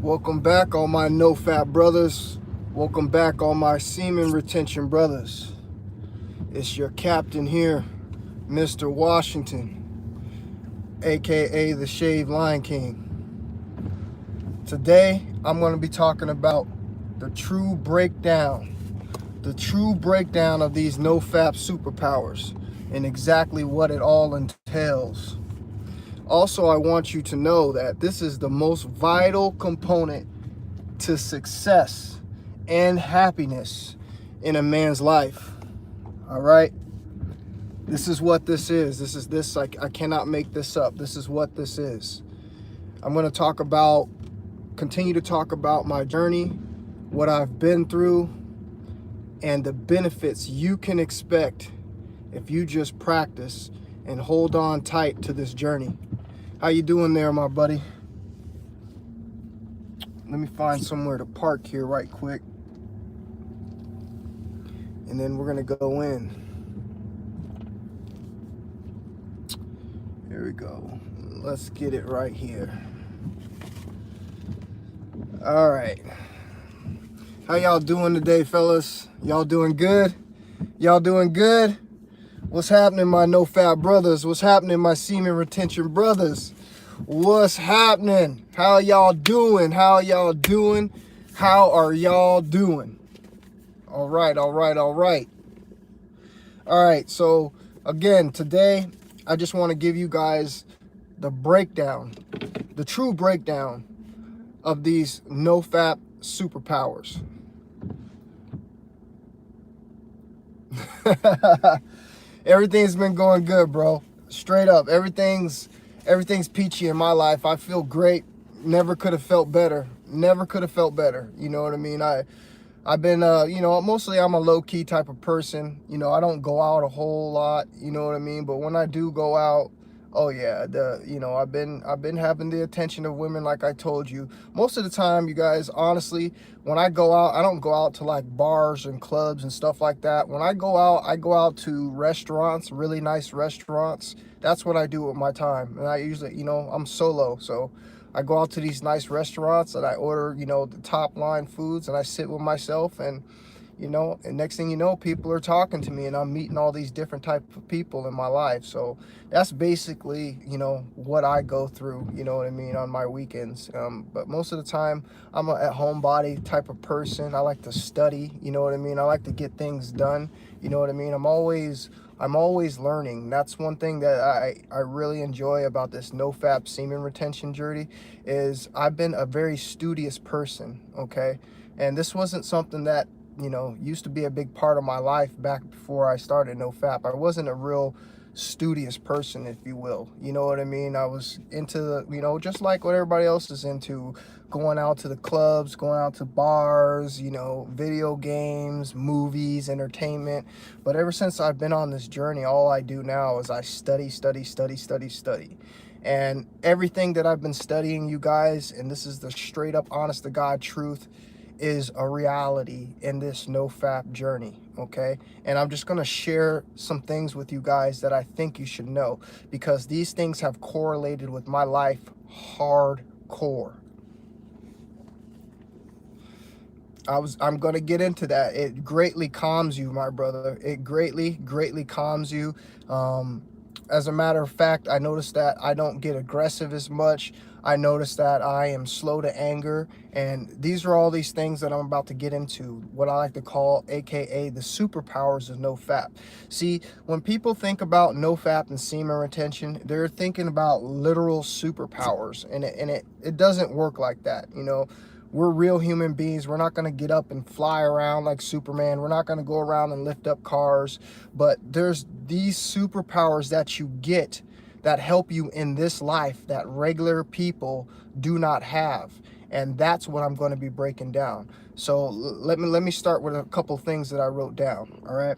Welcome back, all my no-fat brothers. Welcome back, all my semen retention brothers. It's your captain here, Mr. Washington, aka the Shaved Lion King. Today, I'm going to be talking about the true breakdown of these no-fap superpowers and exactly what it all entails. Also, I want you to know that this is the most vital component to success and happiness in a man's life. All right? This is what this is. I cannot make this up. This is what this is. I'm going to continue to talk about my journey, what I've been through, and the benefits you can expect if you just practice and hold on tight to this journey. How you doing there, my buddy? Let me find somewhere to park here right quick. And then we're going to go in. Here we go. Let's get it right here. All right. How y'all doing today, fellas? Y'all doing good? Y'all doing good? What's happening, my no-fat brothers? What's happening, my semen retention brothers? What's happening? How y'all doing? How y'all doing? How are y'all doing? All right. All right, so again, today, I just want to give you guys the true breakdown of these no-fap superpowers. Everything's been going good, bro. Straight up, everything's peachy in my life. I feel great. Never could have felt better. You know what I mean? I've been, mostly I'm a low-key type of person. I don't go out a whole lot. You know what I mean? But when I do go out, oh yeah, I've been having the attention of women, like I told you. Most of the time, you guys, honestly, when I go out, I don't go out to like bars and clubs and stuff like that. When I go out to restaurants, really nice restaurants. That's what I do with my time. And I usually, I'm solo, so I go out to these nice restaurants and I order, the top line foods, and I sit with myself, and and next thing you know, people are talking to me and I'm meeting all these different types of people in my life. So that's basically, what I go through, you know what I mean, on my weekends. But most of the time, I'm a at-home-body type of person. I like to study, you know what I mean? I like to get things done, you know what I mean? I'm always learning. That's one thing that I really enjoy about this no-fap semen retention journey is I've been a very studious person, okay? And this wasn't something that used to be a big part of my life back before I started no-fap. I wasn't a real studious person, if you will. You know what I mean? I was into just like what everybody else is into, going out to the clubs, going out to bars, video games, movies, entertainment. But ever since I've been on this journey, all I do now is I study. And everything that I've been studying, you guys, and this is the straight up honest to God truth, is a reality in this no-fap journey, okay? And I'm just going to share some things with you guys that I think you should know, because these things have correlated with my life hardcore. I'm going to get into that. It greatly calms you, my brother. It greatly calms you. As a matter of fact, I noticed that I don't get aggressive as much. I noticed that I am slow to anger. And these are all these things that I'm about to get into, what I like to call, AKA, the superpowers of no-fap. See, when people think about no-fap and semen retention, they're thinking about literal superpowers. And it doesn't work like that, We're real human beings. We're not going to get up and fly around like Superman. We're not going to go around and lift up cars. But there's these superpowers that you get that help you in this life that regular people do not have. And that's what I'm going to be breaking down. So let me start with a couple things that I wrote down, all right?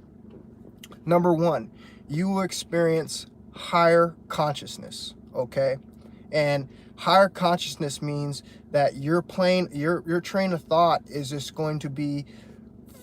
Number one, you will experience higher consciousness, okay? And higher consciousness means that your train of thought is just going to be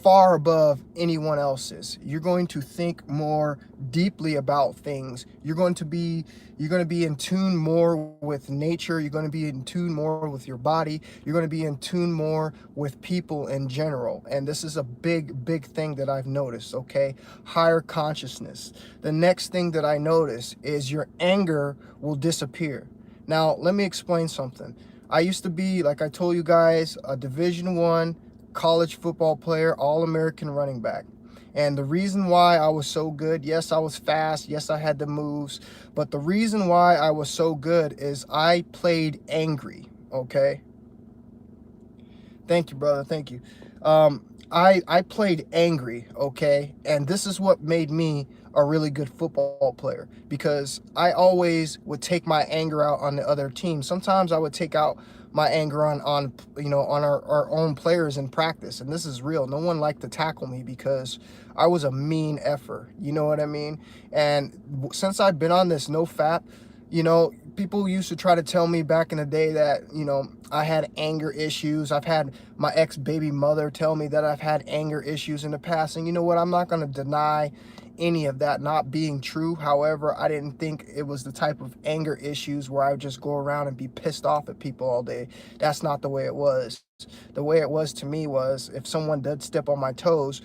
far above anyone else's. You're going to think more deeply about things. You're going to be in tune more with nature. You're going to be in tune more with your body. You're going to be in tune more with people in general. And this is a big thing that I've noticed, okay? Higher consciousness. The next thing that I notice is your anger will disappear. Now, let me explain something. I used to be, like I told you guys, a Division I college football player, All-American running back. And the reason why I was so good, yes, I was fast, yes, I had the moves, but the reason why I was so good is I played angry, okay? Thank you, brother, thank you. I played angry, okay? And this is what made me a really good football player, because I always would take my anger out on the other team. Sometimes I would take out my anger on you know, on our own players in practice, and this is real. No one liked to tackle me because I was a mean effer, you know what I mean? And since I've been on this no fap, you know, people used to try to tell me back in the day that, you know, I had anger issues. I've had my ex-baby mother tell me that I've had anger issues in the past. And you know what? I'm not going to deny any of that not being true. However, I didn't think it was the type of anger issues where I would just go around and be pissed off at people all day. That's not the way it was. The way it was to me was, if someone did step on my toes,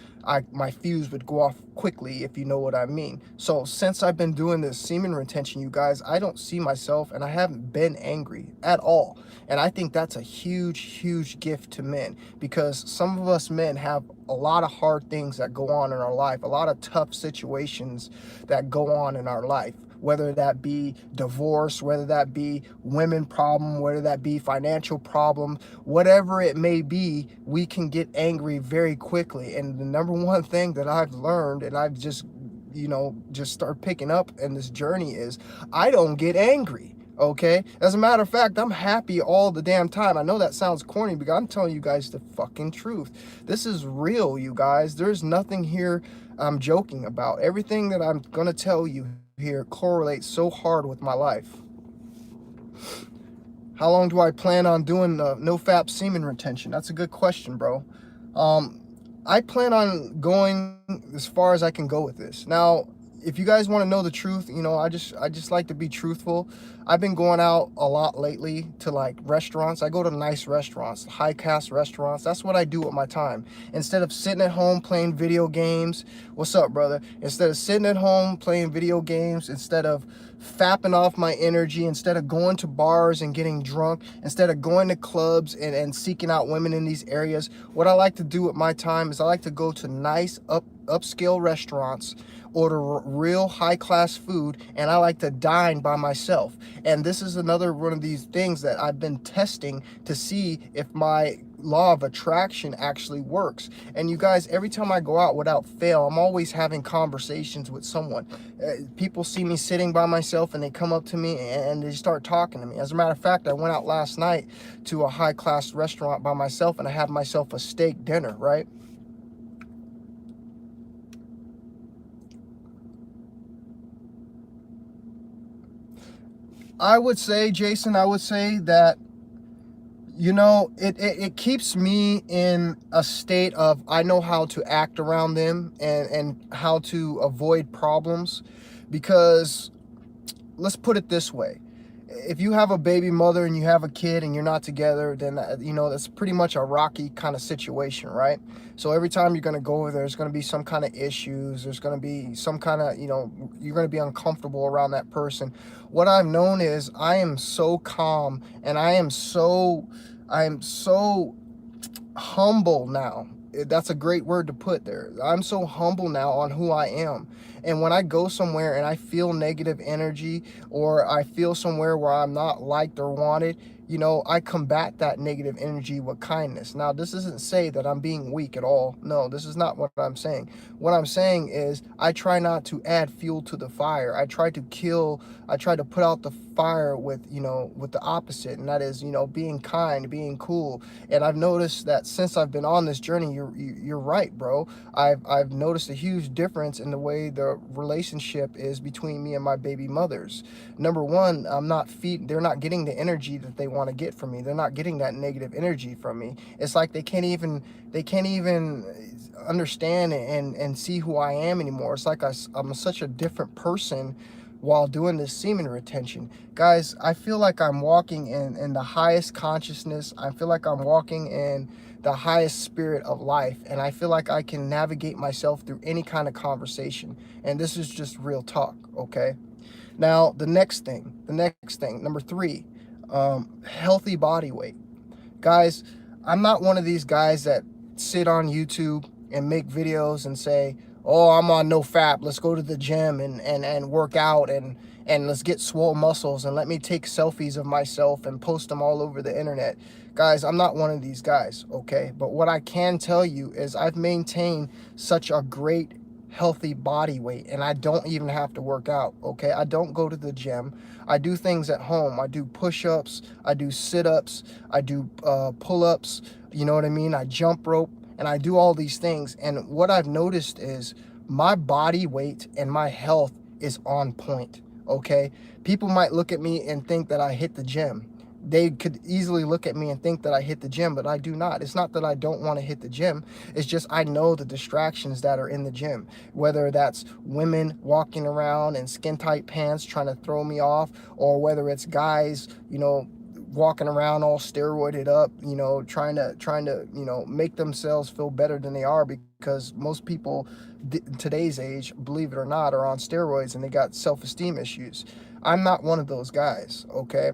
my fuse would go off quickly, if you know what I mean. So since I've been doing this semen retention, you guys, I don't see myself, and I haven't been angry at all. And I think that's a huge gift to men, because some of us men have a lot of hard things that go on in our life, a lot of tough situations that go on in our life, whether that be divorce, whether that be women problem, whether that be financial problem, whatever it may be, we can get angry very quickly. And the number one thing that I've learned, and I've just, you know, just start picking up in this journey, is I don't get angry. Okay, as a matter of fact, I'm happy all the damn time. I know that sounds corny, but I'm telling you guys the fucking truth. This is real, you guys. There's nothing here I'm joking about. Everything that I'm gonna tell you here correlates so hard with my life. How long do I plan on doing no fap semen retention? That's a good question, bro. I plan on going as far as I can go with this. Now, if you guys want to know the truth, you know, I just like to be truthful. I've been going out a lot lately to like restaurants. I go to nice restaurants, high class restaurants. That's what I do with my time. Instead of sitting at home playing video games. What's up, brother? Instead of sitting at home playing video games, instead of fapping off my energy, instead of going to bars and getting drunk, instead of going to clubs and seeking out women in these areas, what I like to do with my time is I like to go to nice upscale restaurants, order real high-class food, and I like to dine by myself. And this is another one of these things that I've been testing to see if my law of attraction actually works. And you guys, every time I go out, without fail, I'm always having conversations with someone. People see me sitting by myself and they come up to me and they start talking to me. As a matter of fact, I went out last night to a high-class restaurant by myself and I had myself a steak dinner, right? I would say, Jason, I would say that, you know, it keeps me in a state of, I know how to act around them and how to avoid problems. Because let's put it this way. If you have a baby mother and you have a kid and you're not together, then, you know, that's pretty much a rocky kind of situation, right? So every time you're going to go over there, there's going to be some kind of issues. There's going to be some kind of, you know, you're going to be uncomfortable around that person. What I've known is I am so calm and I am so humble now. That's a great word to put there. I'm so humble now on who I am. And when I go somewhere and I feel negative energy, or I feel somewhere where I'm not liked or wanted, you know, I combat that negative energy with kindness. Now, this doesn't say that I'm being weak at all. No, this is not what I'm saying. What I'm saying is I try not to add fuel to the fire. I try to put out the fire with, you know, with the opposite. And that is, you know, being kind, being cool. And I've noticed that since I've been on this journey, you're right, bro. I've noticed a huge difference in the way the relationship is between me and my baby mothers. Number one, they're not getting the energy that they want to get from me. They're not getting that negative energy from me. It's like they can't even understand and see who I am anymore. It's like I'm such a different person while doing this semen retention. Guys, I feel like I'm walking in the highest consciousness. I feel like I'm walking in the highest spirit of life, and I feel like I can navigate myself through any kind of conversation. And this is just real talk, okay? Now, the next thing, number 3, healthy body weight. Guys, I'm not one of these guys that sit on YouTube and make videos and say, oh, I'm on no fap, let's go to the gym and work out and let's get swole muscles and let me take selfies of myself and post them all over the internet. Guys, I'm not one of these guys, okay? But what I can tell you is I've maintained such a great healthy body weight, and I don't even have to work out, okay? I don't go to the gym. I do things at home. I do push-ups, I do sit-ups, I do pull-ups, you know what I mean? I jump rope, and I do all these things. And what I've noticed is my body weight and my health is on point, okay? People might look at me and think that I hit the gym. They could easily look at me and think that I hit the gym, but I do not. It's not that I don't want to hit the gym. It's just I know the distractions that are in the gym, whether that's women walking around in skin tight pants trying to throw me off, or whether it's guys, you know, walking around all steroided up, you know, trying to, you know, make themselves feel better than they are, because most people today's age, believe it or not, are on steroids and they got self-esteem issues. I'm not one of those guys, okay?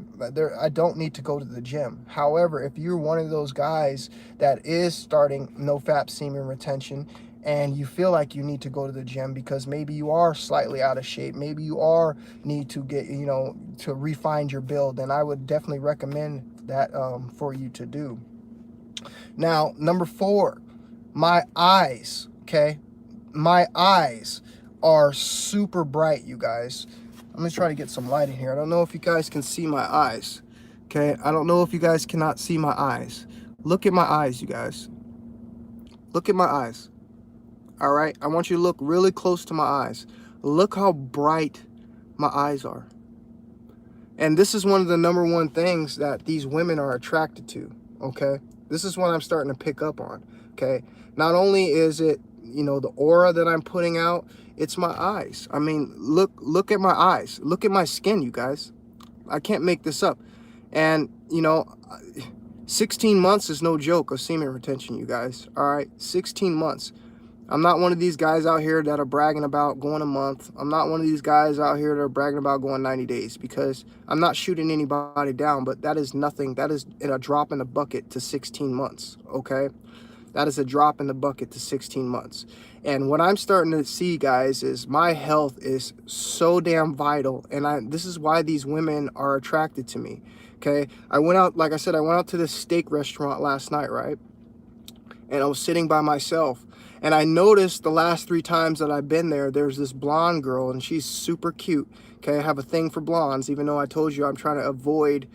I don't need to go to the gym. However, if you're one of those guys that is starting no-fap semen retention and you feel like you need to go to the gym because maybe you are slightly out of shape, maybe you need to get, you know, to refine your build, then I would definitely recommend that for you to do. Now, number 4, my eyes, okay? My eyes are super bright, you guys. Let me try to get some light in here. I don't know if you guys can see my eyes, okay? I don't know if you guys cannot see my eyes. Look at my eyes, you guys. Look at my eyes. All right? I want you to look really close to my eyes. Look how bright my eyes are. And this is one of the number one things that these women are attracted to, okay? This is what I'm starting to pick up on, okay? Not only is it, you know, the aura that I'm putting out, it's my eyes. I mean, look at my eyes. Look at my skin, you guys. I can't make this up. And, you know, 16 months is no joke of semen retention, you guys. All right, 16 months. I'm not one of these guys out here that are bragging about going a month. I'm not one of these guys out here that are bragging about going 90 days, because I'm not shooting anybody down, but that is nothing. That is a drop in the bucket to 16 months, okay? That is a drop in the bucket to 16 months. And what I'm starting to see, guys, is my health is so damn vital. And this is why these women are attracted to me, okay? I went out, like I said, I went out to this steak restaurant last night, right? And I was sitting by myself. And I noticed the last 3 times that I've been there, there's this blonde girl, and she's super cute, okay? I have a thing for blondes, even though I told you I'm trying to avoid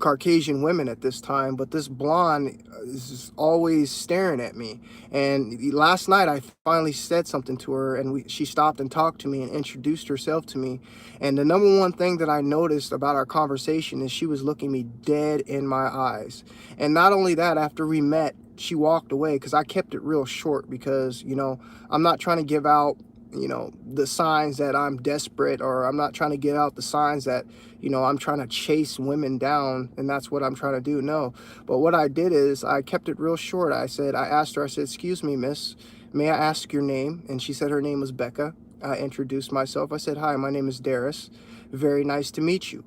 Caucasian women at this time, but this blonde is just always staring at me. And last night I finally said something to her, and she stopped and talked to me and introduced herself to me. And the number one thing that I noticed about our conversation is she was looking me dead in my eyes. And not only that, after we met, she walked away, because I kept it real short, because, you know, I'm not trying to give out, you know, the signs that I'm desperate, or I'm not trying to give out the signs that, you know, I'm trying to chase women down and that's what I'm trying to do. No. But what I did is I kept it real short. I asked her, I said, excuse me, miss, may I ask your name? And she said her name was Becca. I introduced myself. I said, hi, my name is Darius. Very nice to meet you.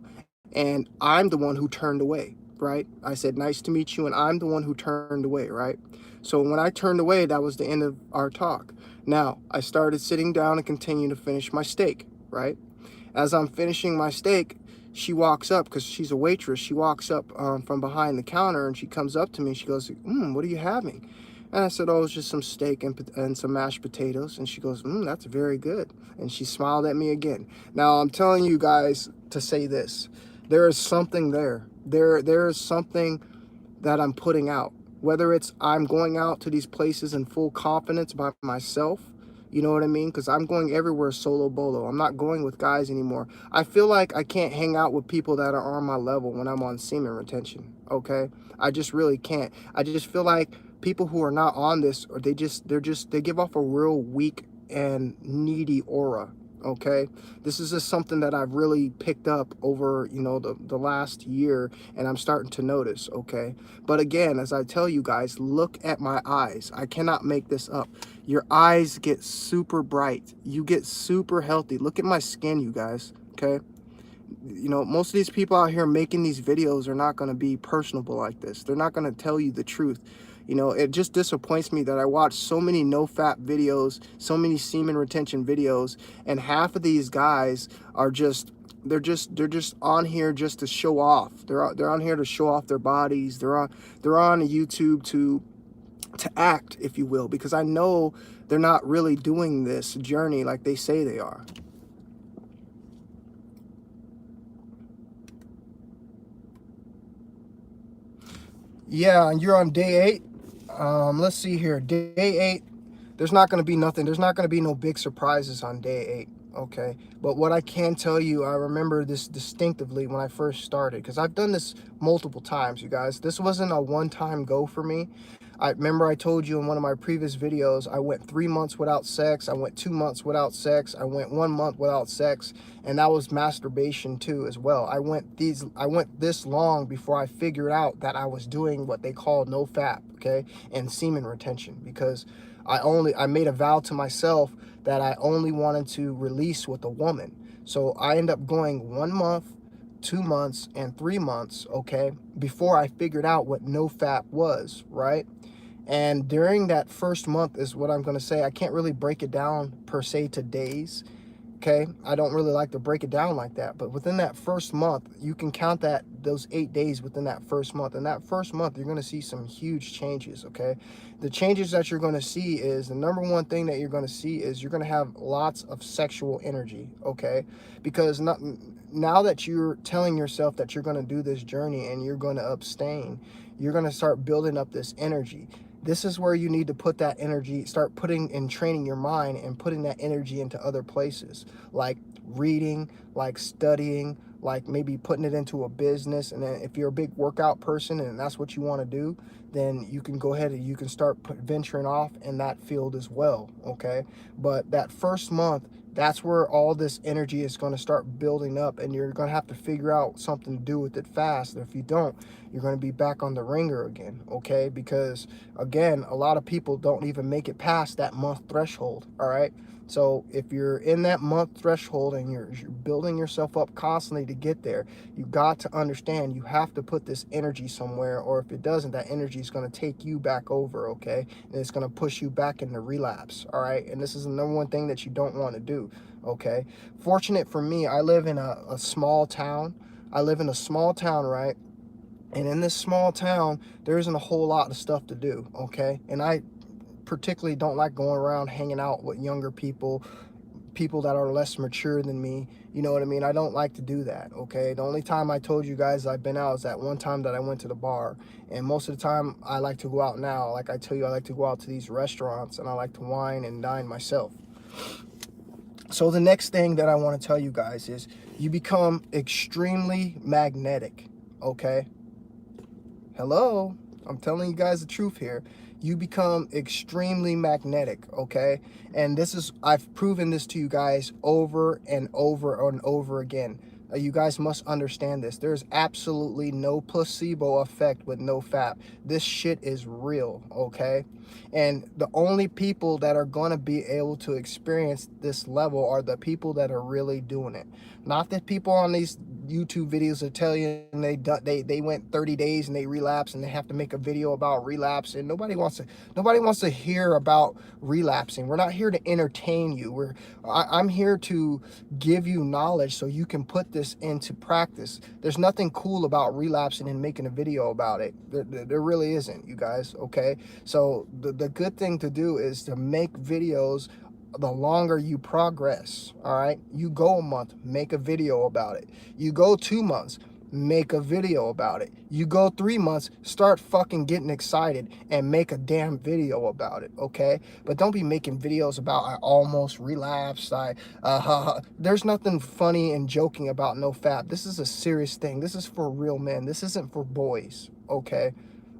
And I'm the one who turned away, right? I said, nice to meet you. And I'm the one who turned away, right? So when I turned away, that was the end of our talk. Now, I started sitting down and continued to finish my steak, right? As I'm finishing my steak, she walks up, because she's a waitress. She walks up from behind the counter, and she comes up to me. She goes, what are you having? And I said, oh, it's just some steak and some mashed potatoes. And she goes, that's very good. And she smiled at me again. Now, I'm telling you guys to say this. There is something there. There is something that I'm putting out. Whether it's I'm going out to these places in full confidence by myself, you know what I mean? Because I'm going everywhere solo bolo. I'm not going with guys anymore. I feel like I can't hang out with people that are on my level when I'm on semen retention, okay? I just really can't. I just feel like people who are not on this, or they give off a real weak and needy aura. Okay, this is just something that I've really picked up over, you know, the last year, and I'm starting to notice. Okay, but again, as I tell you guys, look at my eyes. I cannot make this up. Your eyes get super bright, you get super healthy. Look at my skin, you guys. Okay, you know, most of these people out here making these videos are not going to be personable like this. They're not going to tell you the truth. You know, it just disappoints me that I watch so many no-fap videos, so many semen retention videos, and half of these guys are just, they're just on here just to show off. They're on here to show off their bodies. They're on YouTube to act, if you will, because I know they're not really doing this journey like they say they are. Yeah, and you're on day 8. Let's see here. Day 8, there's not going to be nothing. There's not going to be no big surprises on day 8. Okay. But what I can tell you, I remember this distinctively when I first started, because I've done this multiple times, you guys. This wasn't a one-time go for me. I remember I told you in one of my previous videos, I went 3 months without sex. I went 2 months without sex. I went 1 month without sex. And that was masturbation too, as well. I went this long before I figured out that I was doing what they call no fap, okay, and semen retention, because I made a vow to myself that I only wanted to release with a woman. So I ended up going 1 month, 2 months, and 3 months, okay, before I figured out what no fap was, right? And during that first month is what I'm going to say. I can't really break it down per se to days. Okay, I don't really like to break it down like that, but within that first month, you can count that those 8 days within that first month. And that first month, you're going to see some huge changes. Okay, the changes that you're going to see is, the number one thing that you're going to see is you're going to have lots of sexual energy. Okay, because now that you're telling yourself that you're going to do this journey and you're going to abstain, you're going to start building up this energy. This is where you need to put that energy, start putting and training your mind and putting that energy into other places, like reading, like studying, like maybe putting it into a business. And then if you're a big workout person and that's what you want to do, then you can go ahead and you can start venturing off in that field as well. Okay, but that first month, that's where all this energy is going to start building up, and you're going to have to figure out something to do with it fast. And if you don't, you're going to be back on the ringer again. Okay, because again, a lot of people don't even make it past that month threshold. All right, so if you're in that month threshold and you're building yourself up constantly to get there, you got to understand you have to put this energy somewhere, or if it doesn't, that energy is going to take you back over. Okay, and it's going to push you back into relapse. All right, and this is the number one thing that you don't want to do. Okay, fortunate for me, I live in a small town. I live in a small town, right? And in this small town, there isn't a whole lot of stuff to do. Okay, and I particularly don't like going around hanging out with younger people, people that are less mature than me. You know what I mean? I don't like to do that. Okay, the only time I told you guys I've been out is that one time that I went to the bar. And most of the time I like to go out now. Like I tell you, I like to go out to these restaurants and I like to wine and dine myself. So the next thing that I want to tell you guys is you become extremely magnetic. Okay, hello, I'm telling you guys the truth here. You become extremely magnetic. Okay, and this is, I've proven this to you guys over and over and over again. You guys must understand this. There's absolutely no placebo effect with no fap. This shit is real. Okay, and the only people that are going to be able to experience this level are the people that are really doing it. Not the people on these YouTube videos that tell you they went 30 days and they relapse and they have to make a video about relapse. And nobody wants to hear about relapsing. We're not here to entertain you. I'm here to give you knowledge so you can put this into practice. There's nothing cool about relapsing and making a video about it. There really isn't, you guys. Okay, so the good thing to do is to make videos the longer you progress. All right, you go a month, make a video about it. You go 2 months, make a video about it. You go 3 months, start fucking getting excited and make a damn video about it. Okay, but don't be making videos about I almost relapsed. There's nothing funny and joking about no fap. This is a serious thing. This is for real men. This isn't for boys. Okay,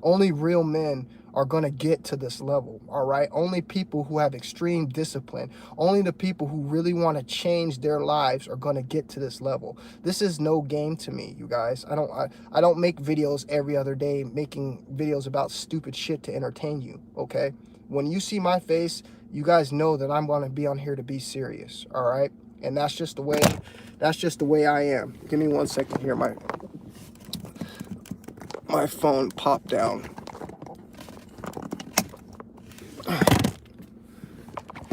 only real men are going to get to this level, all right? Only people who have extreme discipline, only the people who really want to change their lives are going to get to this level. This is no game to me, you guys. I don't make videos every other day making videos about stupid shit to entertain you, okay? When you see my face, you guys know that I'm going to be on here to be serious, all right? And that's just the way I am. Give me 1 second here. My phone popped down.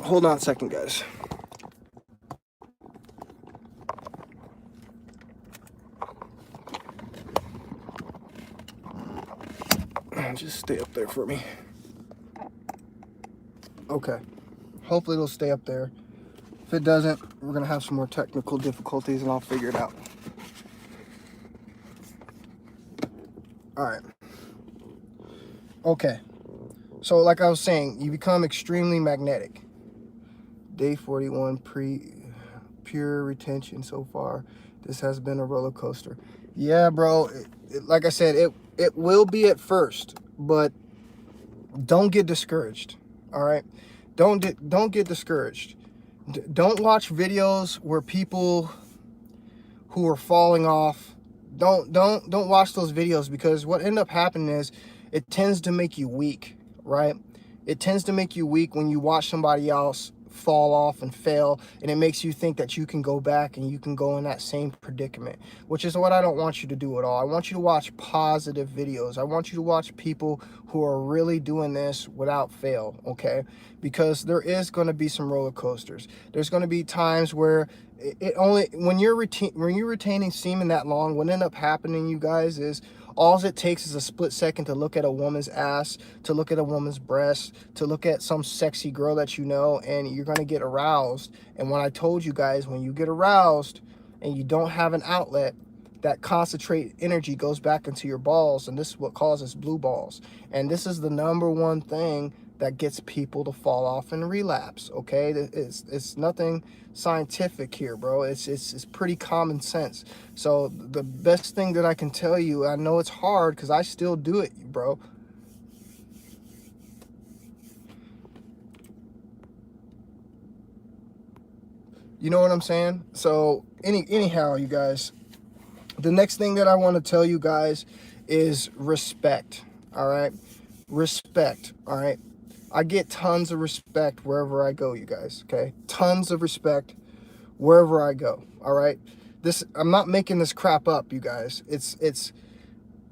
Hold on a second, guys. Just stay up there for me. Okay. Hopefully it'll stay up there. If it doesn't, we're going to have some more technical difficulties and I'll figure it out. All right. Okay. So like I was saying, you become extremely magnetic. Day 41, pure retention so far. This has been a roller coaster. Yeah, bro. Like I said, it will be at first, but don't get discouraged. All right. Don't get discouraged. Don't watch videos where people who are falling off. Don't watch those videos, because what end up happening is it tends to make you weak, right? It tends to make you weak when you watch somebody else fall off and fail, and it makes you think that you can go back and you can go in that same predicament, which is what I don't want you to do at all. I want you to watch positive videos. I want you to watch people who are really doing this without fail, okay? Because there is going to be some roller coasters. There's going to be times where when you're retaining semen that long, what end up happening, you guys, is all it takes is a split second to look at a woman's ass, to look at a woman's breast, to look at some sexy girl that you know, and you're going to get aroused. And when I told you guys, when you get aroused and you don't have an outlet, that concentrated energy goes back into your balls, and this is what causes blue balls. And this is the #1 thing that gets people to fall off and relapse, okay? It's nothing scientific here, bro. It's pretty common sense. So the best thing that I can tell you, I know it's hard because I still do it, bro. You know what I'm saying? So anyhow, you guys, the next thing that I want to tell you guys is respect, all right? Respect, all right? I get tons of respect wherever I go, you guys, okay? Tons of respect wherever I go, all right? I'm not making this crap up, you guys. It's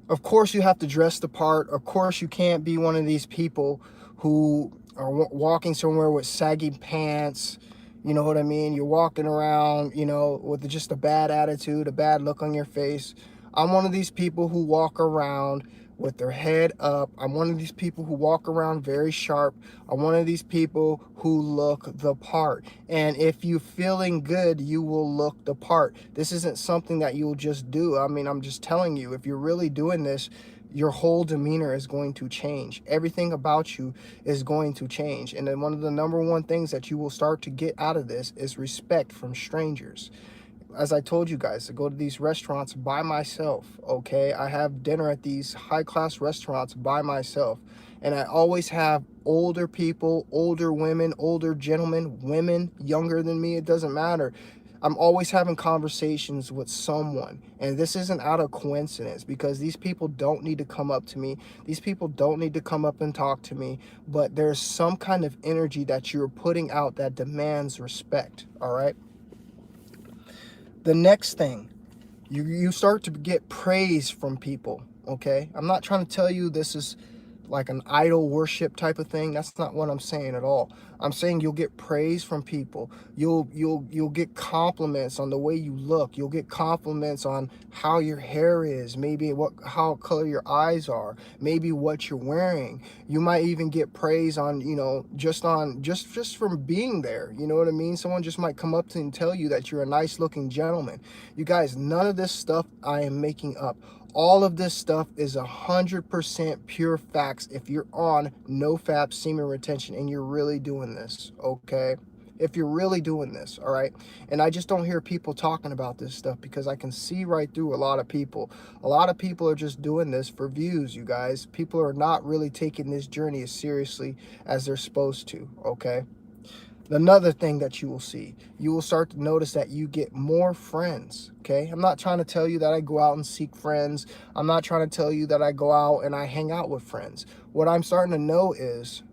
of course you have to dress the part. Of course you can't be one of these people who are walking somewhere with saggy pants. You know what I mean? You're walking around, you know, with just a bad attitude, a bad look on your face. I'm one of these people who walk around with their head up. I'm one of these people who walk around very sharp. I'm one of these people who look the part. And if you're feeling good, you will look the part. This isn't something that you'll just do. I mean, I'm just telling you, if you're really doing this, your whole demeanor is going to change. Everything about you is going to change. And then one of the #1 things that you will start to get out of this is respect from strangers. As I told you guys, I go to these restaurants by myself, okay? I have dinner at these high-class restaurants by myself. And I always have older people, older women, older gentlemen, women younger than me, it doesn't matter. I'm always having conversations with someone, and this isn't out of coincidence, because these people don't need to come up to me. These people don't need to come up and talk to me, but there's some kind of energy that you're putting out that demands respect, all right? The next thing, you start to get praise from people, okay? I'm not trying to tell you this is like an idol worship type of thing. That's not what I'm saying at all. I'm saying you'll get praise from people. You'll get compliments on the way you look. You'll get compliments on how your hair is, maybe how color your eyes are, maybe what you're wearing. You might even get praise on, you know, just from being there. You know what I mean? Someone just might come up to you and tell you that you're a nice looking gentleman. You guys, none of this stuff I am making up. All of this stuff is 100% pure facts if you're on no-fap semen retention and you're really doing this, okay? if you're really doing this, all right? And I just don't hear people talking about this stuff because I can see right through a lot of people. A lot of people are just doing this for views, you guys. People are not really taking this journey as seriously as they're supposed to, okay? Another thing that you will see, you will start to notice that you get more friends, okay? I'm not trying to tell you that I go out and seek friends. I'm not trying to tell you that I go out and I hang out with friends. What I'm starting to know is,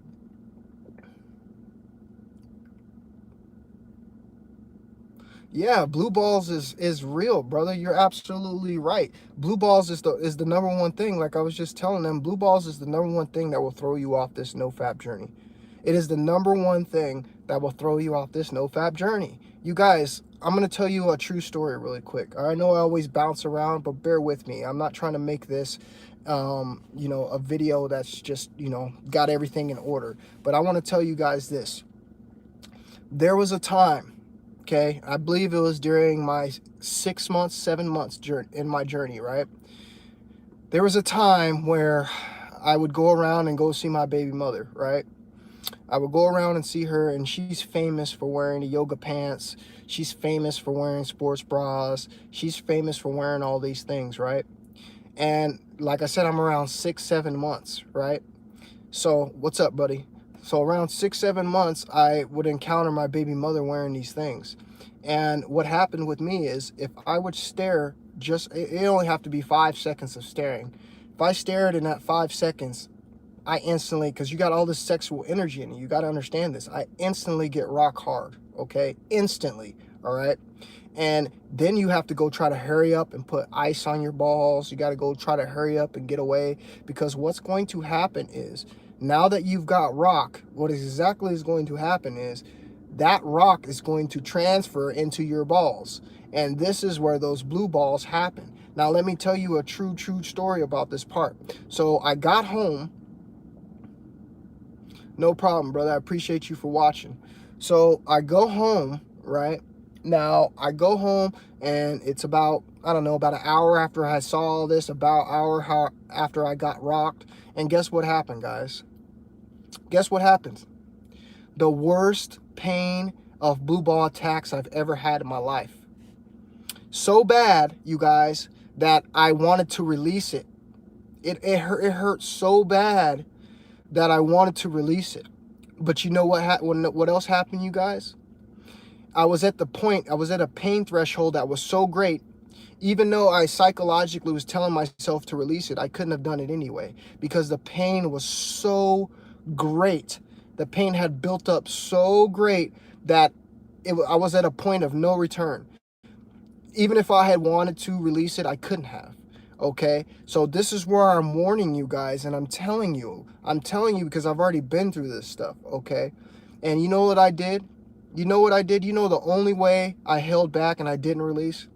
yeah, blue balls is real, brother. You're absolutely right. Blue balls is the number one thing. Like I was just telling them, blue balls is the number one thing that will throw you off this no fap journey. It is the number one thing that will throw you off this no fap journey. You guys, I'm gonna tell you a true story really quick. I know I always bounce around, but bear with me. I'm not trying to make this a video that's just, got everything in order. But I want to tell you guys this. There was a time, okay, I believe it was during my 6 months, 7 months in my journey, right? There was a time where I would go around and go see my baby mother, right? I would go around and see her, and she's famous for wearing the yoga pants. She's famous for wearing sports bras. She's famous for wearing all these things, right? And like I said, I'm around 6, 7 months, right? So what's up, buddy? So around 6, 7 months, I would encounter my baby mother wearing these things. And what happened with me is, if I would stare, it only have to be 5 seconds of staring. If I stared in that 5 seconds, I instantly, because you got all this sexual energy in you, you got to understand this, I instantly get rock hard, okay? Instantly, all right? And then you have to go try to hurry up and put ice on your balls. You got to go try to hurry up and get away, because what's going to happen is, now that you've got rock, what exactly is going to happen is that rock is going to transfer into your balls. And this is where those blue balls happen. Now, let me tell you a true story about this part. So I got home. No problem, brother. I appreciate you for watching. So I go home, right? Now, I go home, and it's about, I don't know, about an hour after I saw all this, about an hour after I got rocked. And guess what happened, guys? Guess what happened? The worst pain of blue ball attacks I've ever had in my life. So bad, you guys, that I wanted to release it. It hurt so bad that I wanted to release it. But you know what else happened, you guys? I was at a pain threshold that was so great, even though I psychologically was telling myself to release it, I couldn't have done it anyway, because the pain was so great. The pain had built up so great that I was at a point of no return. Even if I had wanted to release it, I couldn't have. Okay, so this is where I'm warning you guys, and I'm telling you because I've already been through this stuff, okay? And you know what I did? You know what I did? You know the only way I held back and I didn't release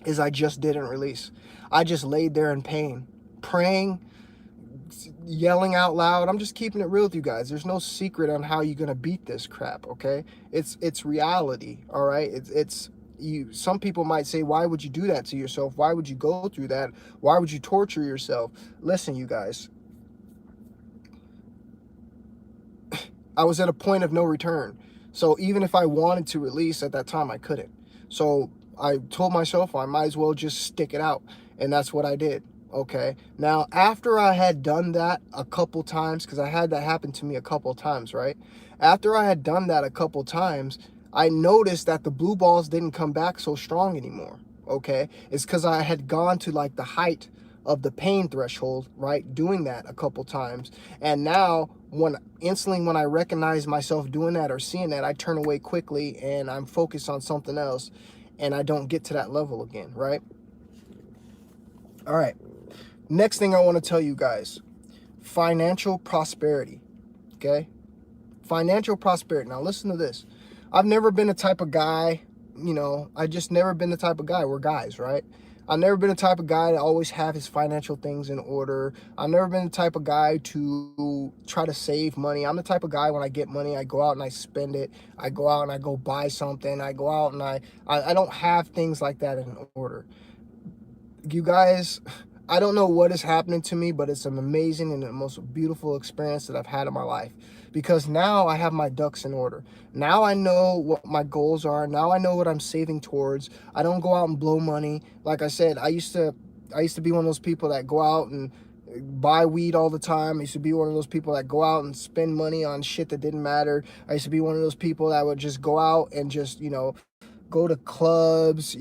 is I just didn't release. I just laid there in pain, praying, yelling out loud. I'm just keeping it real with you guys. There's no secret on how you're gonna beat this crap, okay? It's reality, all right? Some people might say, why would you do that to yourself? Why would you go through that? Why would you torture yourself? Listen, you guys, I was at a point of no return. So even if I wanted to release at that time, I couldn't. So I told myself I might as well just stick it out. And that's what I did. Okay. Now, after I had done that a couple times, because I had that happen to me a couple times, right? After I had done that a couple times, I noticed that the blue balls didn't come back so strong anymore, okay? It's because I had gone to like the height of the pain threshold, right? Doing that a couple times. And now, instantly when I recognize myself doing that or seeing that, I turn away quickly and I'm focused on something else, and I don't get to that level again, right? All right. Next thing I want to tell you guys, financial prosperity, okay? Financial prosperity. Now listen to this. I've never been the type of guy, I just never been the type of guy. We're guys, right? I've never been the type of guy to always have his financial things in order. I've never been the type of guy to try to save money. I'm the type of guy, when I get money, I go out and I spend it. I go out and I go buy something. I go out and I don't have things like that in order. You guys, I don't know what is happening to me, but it's an amazing and the most beautiful experience that I've had in my life. because now I have my ducks in order. Now I know what my goals are. Now I know what I'm saving towards. I don't go out and blow money. Like I said, I used to be one of those people that go out and buy weed all the time. I used to be one of those people that go out and spend money on shit that didn't matter. I used to be one of those people that would just go out and just, go to clubs,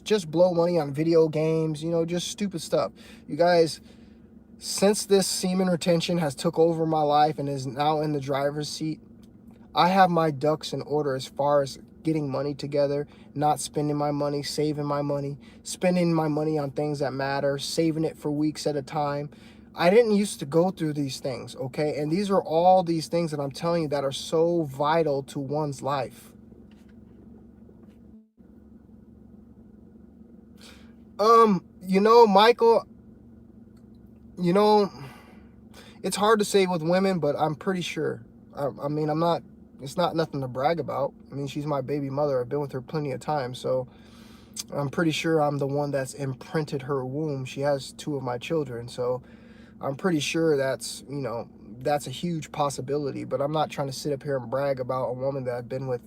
just blow money on video games, just stupid stuff. You guys, since this semen retention has took over my life and is now in the driver's seat, I have my ducks in order as far as getting money together, not spending my money, saving my money, spending my money on things that matter, saving it for weeks at a time. I didn't used to go through these things, okay? And these are all these things that I'm telling you that are so vital to one's life. Michael, you know, it's hard to say with women, but I'm pretty sure. I mean, I'm not, it's not nothing to brag about. I mean, she's my baby mother. I've been with her plenty of times, so I'm pretty sure I'm the one that's imprinted her womb. She has two of my children, so I'm pretty sure that's a huge possibility, but I'm not trying to sit up here and brag about a woman that I've been with,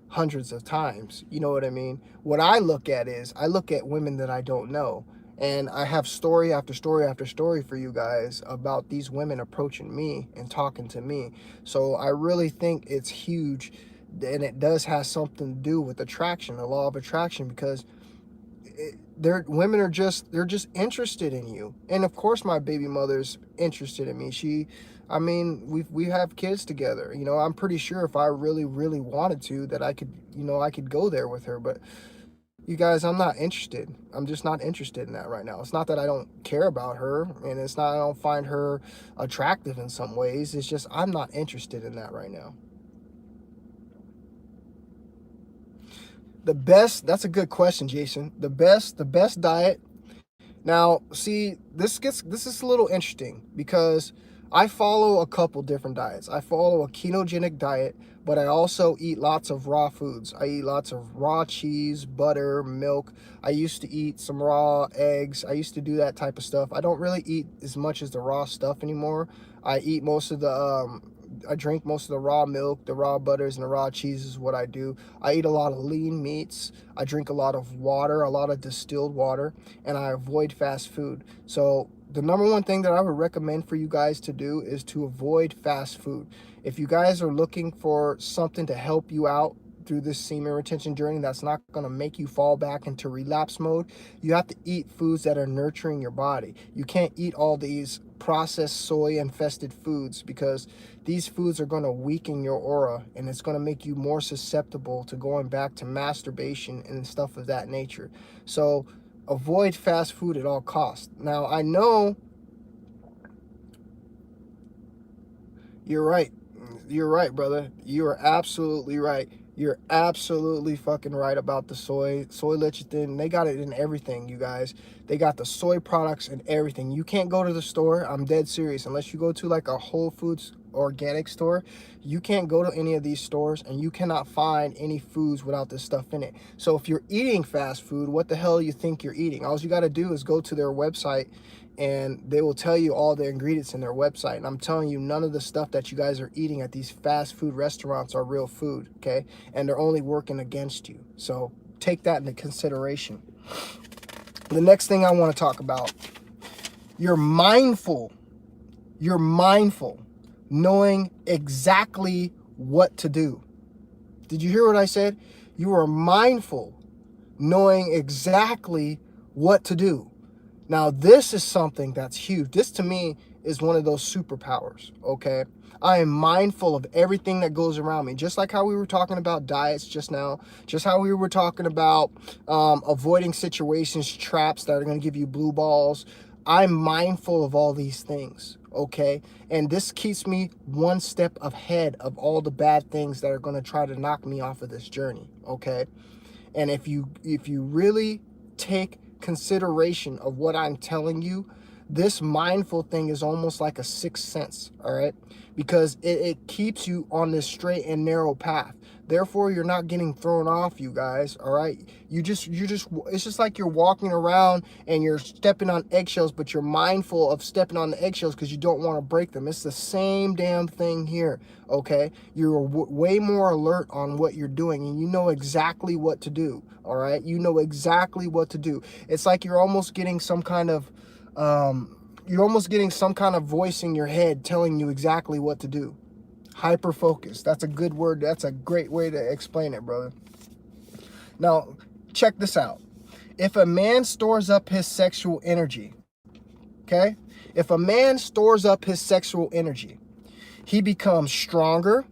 hundreds of times. You know what I mean? What I look at is I look at women that I don't know. And I have story after story after story for you guys about these women approaching me and talking to me. So I really think it's huge, and it does have something to do with attraction, the law of attraction, because women are they're just interested in you. And of course my baby mother's interested in me. I mean, we have kids together. I'm pretty sure if I really, really wanted to, that I could go there with her. But you guys, I'm not interested. I'm just not interested in that right now. It's not that I don't care about her, and it's not I don't find her attractive in some ways. It's just I'm not interested in that right now. That's a good question, Jason. The best diet. Now, see, this is a little interesting because I follow a couple different diets. I follow a ketogenic diet, but I also eat lots of raw foods. I eat lots of raw cheese, butter, milk. I used to eat some raw eggs. I used to do that type of stuff. I don't really eat as much as the raw stuff anymore. I eat most of I drink most of the raw milk, the raw butters, and the raw cheese is what I do. I eat a lot of lean meats. I drink a lot of water, a lot of distilled water, and I avoid fast food. So the number one thing that I would recommend for you guys to do is to avoid fast food. If you guys are looking for something to help you out through this semen retention journey that's not going to make you fall back into relapse mode, you have to eat foods that are nurturing your body. You can't eat all these processed soy infested foods, because these foods are going to weaken your aura, and it's going to make you more susceptible to going back to masturbation and stuff of that nature. So avoid fast food at all costs. Now, I know you're right. You're right, brother. You are absolutely right. You're absolutely fucking right about the soy lecithin. They got it in everything, you guys. They got the soy products and everything. You can't go to the store. I'm dead serious. Unless you go to like a Whole Foods organic store, you can't go to any of these stores, and you cannot find any foods without this stuff in it. So if you're eating fast food, what the hell do you think you're eating? All you got to do is go to their website, and they will tell you all the ingredients in their website. And I'm telling you, none of the stuff that you guys are eating at these fast food restaurants are real food, okay? And they're only working against you. So take that into consideration. The next thing I want to talk about, you're mindful knowing exactly what to do. Did you hear what I said? You are mindful knowing exactly what to do. Now, this is something that's huge. This, to me, is one of those superpowers, okay? I am mindful of everything that goes around me, just like how we were talking about diets just now, just how we were talking about avoiding situations, traps that are going to give you blue balls. I'm mindful of all these things, okay? And this keeps me one step ahead of all the bad things that are going to try to knock me off of this journey, okay? And if you really take consideration of what I'm telling you, this mindful thing is almost like a sixth sense, all right? Because it keeps you on this straight and narrow path. Therefore, you're not getting thrown off, you guys, all right? It's just like you're walking around and you're stepping on eggshells, but you're mindful of stepping on the eggshells because you don't want to break them. It's the same damn thing here, okay? You're way more alert on what you're doing, and you know exactly what to do, all right? You know exactly what to do. It's like you're almost getting some kind of voice in your head telling you exactly what to do. Hyper focus. That's a good word. That's a great way to explain it, brother. Now, check this out. If a man stores up his sexual energy, okay? If a man stores up his sexual energy, he becomes stronger.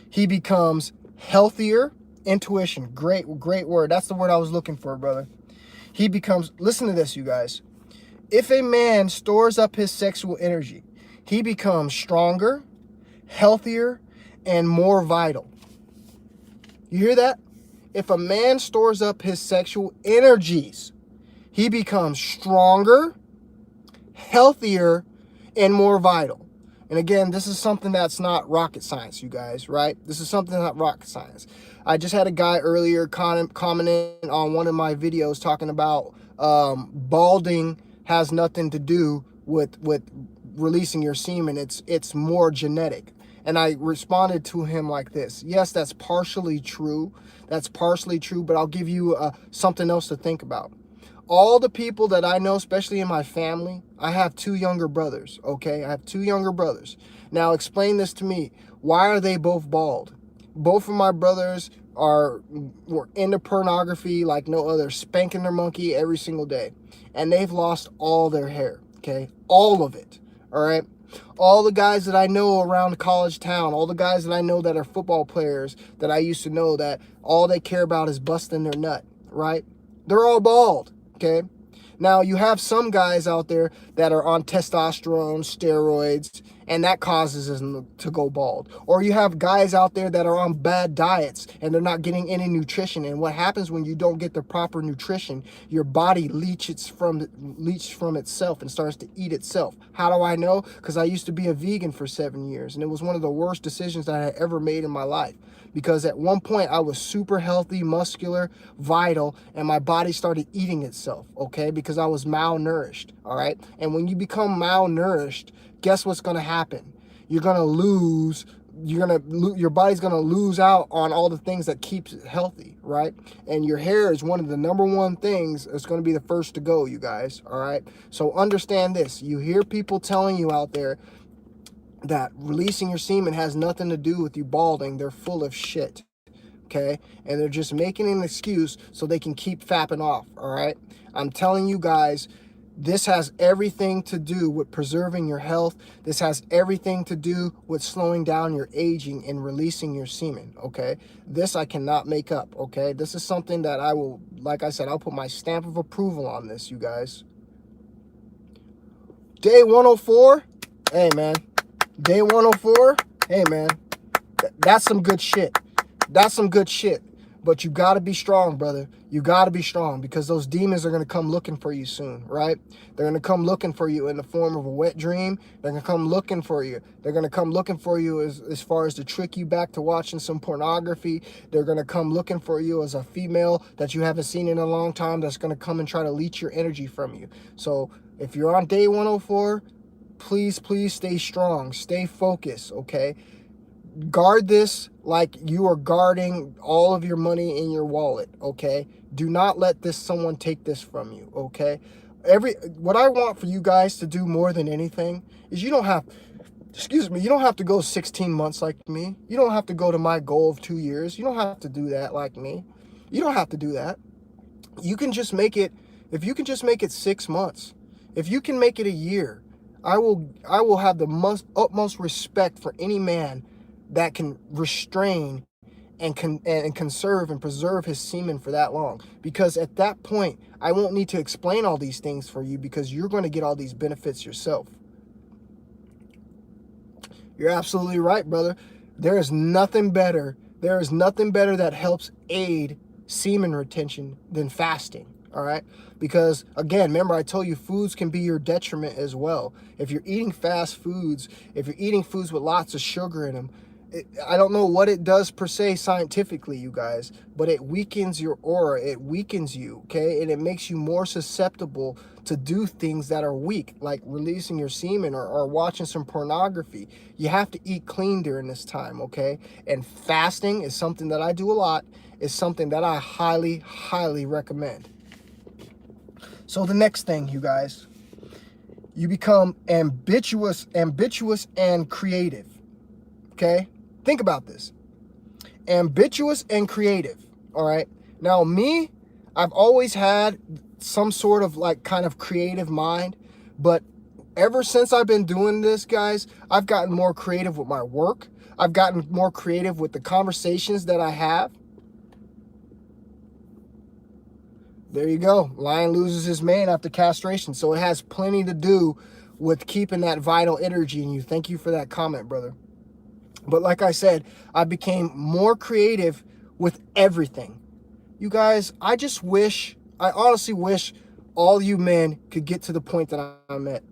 He becomes healthier. Intuition. Great word. That's the word I was looking for, brother. He becomes, listen to this, you guys. If a man stores up his sexual energy, he becomes stronger, healthier, and more vital. You hear that? If a man stores up his sexual energies, he becomes stronger, healthier, and more vital. And again, this is something that's not rocket science, you guys, right? This is something not rocket science. I just had a guy earlier commenting on one of my videos talking about balding has nothing to do with releasing your semen. It's more genetic. And I responded to him like this. Yes, that's partially true. That's partially true, but I'll give you something else to think about. All the people that I know, especially in my family, I have 2 younger brothers, okay? I have 2 younger brothers. Now, explain this to me. Why are they both bald? Both of my brothers were into pornography like no other, spanking their monkey every single day. And they've lost all their hair, okay? All of it, all right? All the guys that I know around college town, all the guys that I know that are football players that I used to know that all they care about is busting their nut, right? They're all bald, okay? Now, you have some guys out there that are on testosterone, steroids, and that causes them to go bald. Or you have guys out there that are on bad diets and they're not getting any nutrition. And what happens when you don't get the proper nutrition, your body leaches from itself and starts to eat itself. How do I know? Because I used to be a vegan for 7 years, and it was one of the worst decisions that I had ever made in my life. Because at one point I was super healthy, muscular, vital, and my body started eating itself, okay? Because I was malnourished, all right? And when you become malnourished, guess what's going to happen? You're going to lose, your body's going to lose out on all the things that keeps it healthy, right? And your hair is one of the #1 things that's going to be the first to go, you guys, all right? So understand this. You hear people telling you out there that releasing your semen has nothing to do with you balding. They're full of shit, okay? And they're just making an excuse so they can keep fapping off, all right? I'm telling you guys, this has everything to do with preserving your health. This has everything to do with slowing down your aging and releasing your semen, okay? This I cannot make up, okay? This is something that I will, like I said, I'll put my stamp of approval on this, you guys. Day 104, hey, man. Day 104, hey, man. That's some good shit. That's some good shit. But you got to be strong, brother. You got to be strong because those demons are going to come looking for you soon, right? They're going to come looking for you in the form of a wet dream. They're going to come looking for you. They're going to come looking for you as far as to trick you back to watching some pornography. They're going to come looking for you as a female that you haven't seen in a long time that's going to come and try to leech your energy from you. So if you're on day 104, please stay strong. Stay focused, okay? Guard this like you are guarding all of your money in your wallet, okay? Do not let someone take this from you, okay? What I want for you guys to do more than anything is you don't have to go 16 months like me. You don't have to go to my goal of 2 years. You don't have to do that like me. You don't have to do that. You can just make it, if you can just make it 6 months, if you can make it a year, I will have the utmost respect for any man that can restrain and conserve and preserve his semen for that long. Because at that point, I won't need to explain all these things for you because you're going to get all these benefits yourself. You're absolutely right, brother. There is nothing better that helps aid semen retention than fasting. All right, because again, remember I told you foods can be your detriment as well. If you're eating fast foods, if you're eating foods with lots of sugar in them, I don't know what it does per se scientifically, you guys, but it weakens your aura, it weakens you, okay, and it makes you more susceptible to do things that are weak, like releasing your semen or watching some pornography. You have to eat clean during this time, okay? And fasting is something that I do a lot, is something that I highly, highly recommend. So the next thing, you guys, you become ambitious and creative, okay? Think about this. Ambitious and creative, all right? Now, me, I've always had some sort of like kind of creative mind, but ever since I've been doing this, guys, I've gotten more creative with my work. I've gotten more creative with the conversations that I have. There you go. Lion loses his mane after castration. So it has plenty to do with keeping that vital energy in you. Thank you for that comment, brother. But like I said, I became more creative with everything. You guys, I honestly wish all you men could get to the point that I'm at.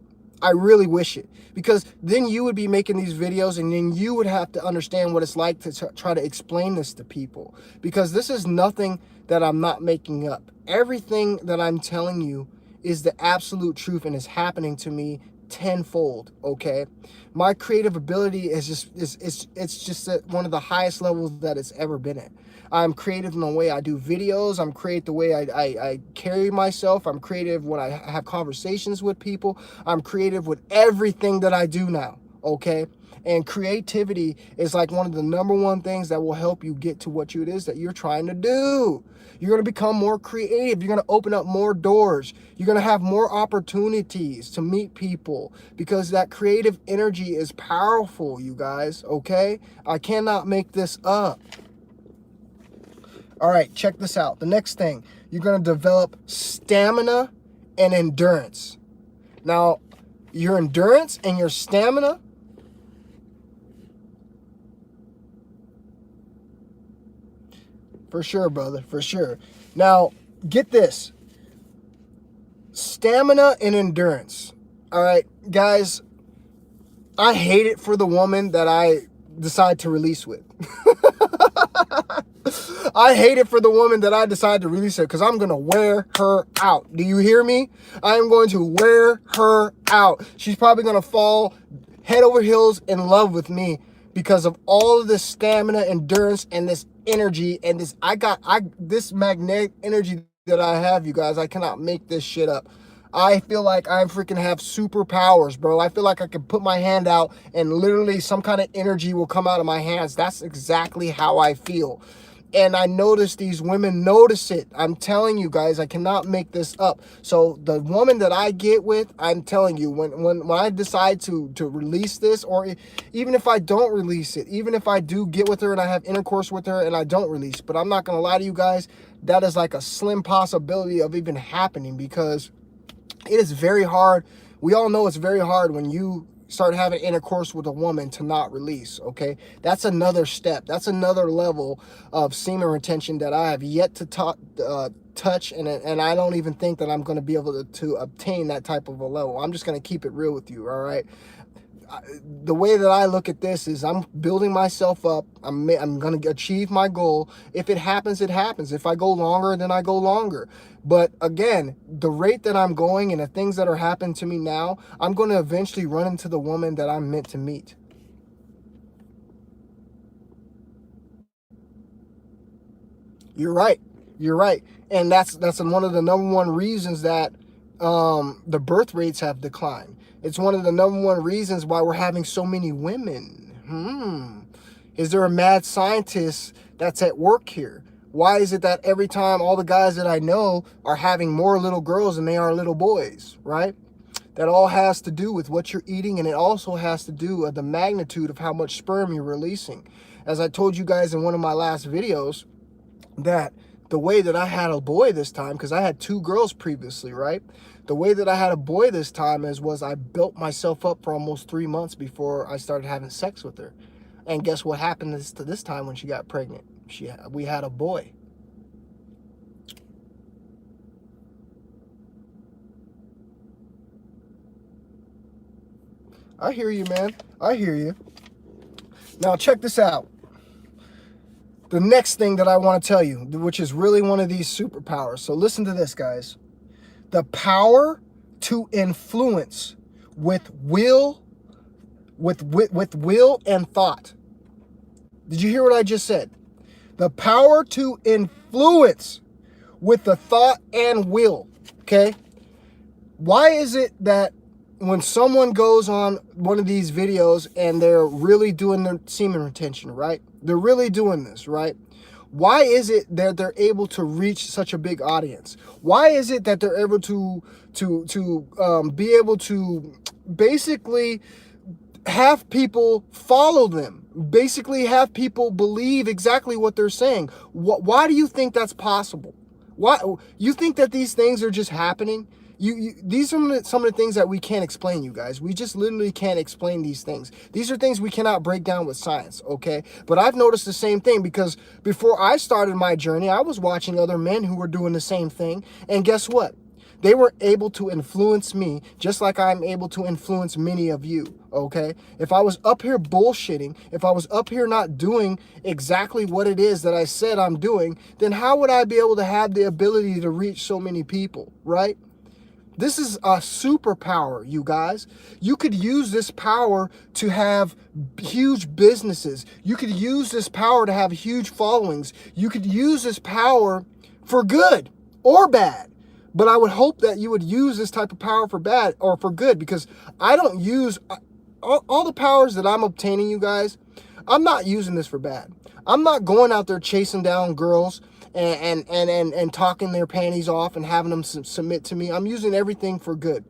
I really wish it. Because then you would be making these videos and then you would have to understand what it's like to try to explain this to people. Because this is nothing that I'm not making up. Everything that I'm telling you is the absolute truth and is happening to me tenfold, okay? My creative ability is just at one of the highest levels that it's ever been at. I'm creative in the way I do videos. I'm creative the way I carry myself. I'm creative when I have conversations with people. I'm creative with everything that I do now, okay? And creativity is like one of the #1 things that will help you get to what it is that you're trying to do. You're going to become more creative. You're going to open up more doors. You're going to have more opportunities to meet people because that creative energy is powerful, you guys, okay? I cannot make this up. All right, check this out. The next thing, you're going to develop stamina and endurance. Now, your endurance and your stamina, for sure, brother, for sure. Now, get this. Stamina and endurance. All right, guys, I hate it for the woman that I decide to release with. I hate it for the woman that I decide to release her because I'm going to wear her out. Do you hear me? I am going to wear her out. She's probably going to fall head over heels in love with me because of all of this stamina, endurance, and this energy and this magnetic energy that I have, you guys. I cannot make this shit up. I feel like I freaking have superpowers, bro. I feel like I can put my hand out and literally some kind of energy will come out of my hands. That's exactly how I feel. And I notice these women notice it. I'm telling you guys, I cannot make this up. So the woman that I get with, I'm telling you, when I decide to release this, or even if I don't release it, even if I do get with her and I have intercourse with her and I don't release, but I'm not going to lie to you guys, that is like a slim possibility of even happening because it is very hard. We all know it's very hard when you start having intercourse with a woman to not release, okay? That's another step. That's another level of semen retention that I have yet to touch, and I don't even think that I'm going to be able to obtain that type of a level. I'm just going to keep it real with you, all right? The way that I look at this is I'm building myself up. I'm going to achieve my goal. If it happens, it happens. If I go longer, then I go longer. But again, the rate that I'm going and the things that are happening to me now, I'm going to eventually run into the woman that I'm meant to meet. You're right. You're right. And that's one of the #1 reasons that the birth rates have declined. It's one of the #1 reasons why we're having so many women. Is there a mad scientist that's at work here? Why is it that every time all the guys that I know are having more little girls than they are little boys, right? That all has to do with what you're eating, and it also has to do with the magnitude of how much sperm you're releasing. As I told you guys in one of my last videos, that the way that I had a boy this time, because I had 2 girls previously, right? The way that I had a boy this time was I built myself up for almost 3 months before I started having sex with her. And guess what happened this time when she got pregnant? We had a boy. I hear you, man. I hear you. Now, check this out. The next thing that I want to tell you, which is really one of these superpowers. So listen to this, guys. The power to influence with will, with will and thought. Did you hear what I just said? The power to influence with the thought and will. Okay? Why is it that when someone goes on one of these videos and they're really doing their semen retention, right? They're really doing this, right? Why is it that they're able to reach such a big audience? Why is it that they're able to be able to basically have people follow them, basically have people believe exactly what they're saying? Why do you think that's possible? Why you think that these things are just happening? These are some of the things that we can't explain, you guys. We just literally can't explain these things. These are things we cannot break down with science, okay? But I've noticed the same thing, because before I started my journey, I was watching other men who were doing the same thing. And guess what? They were able to influence me just like I'm able to influence many of you, okay? If I was up here bullshitting, if I was up here not doing exactly what it is that I said I'm doing, then how would I be able to have the ability to reach so many people, right? This is a superpower, you guys. You could use this power to have huge businesses. You could use this power to have huge followings. You could use this power for good or bad. But I would hope that you would use this type of power for bad or for good, because I don't use all the powers that I'm obtaining, you guys. I'm not using this for bad. I'm not going out there chasing down girls and talking their panties off and having them submit to me. I'm using everything for good.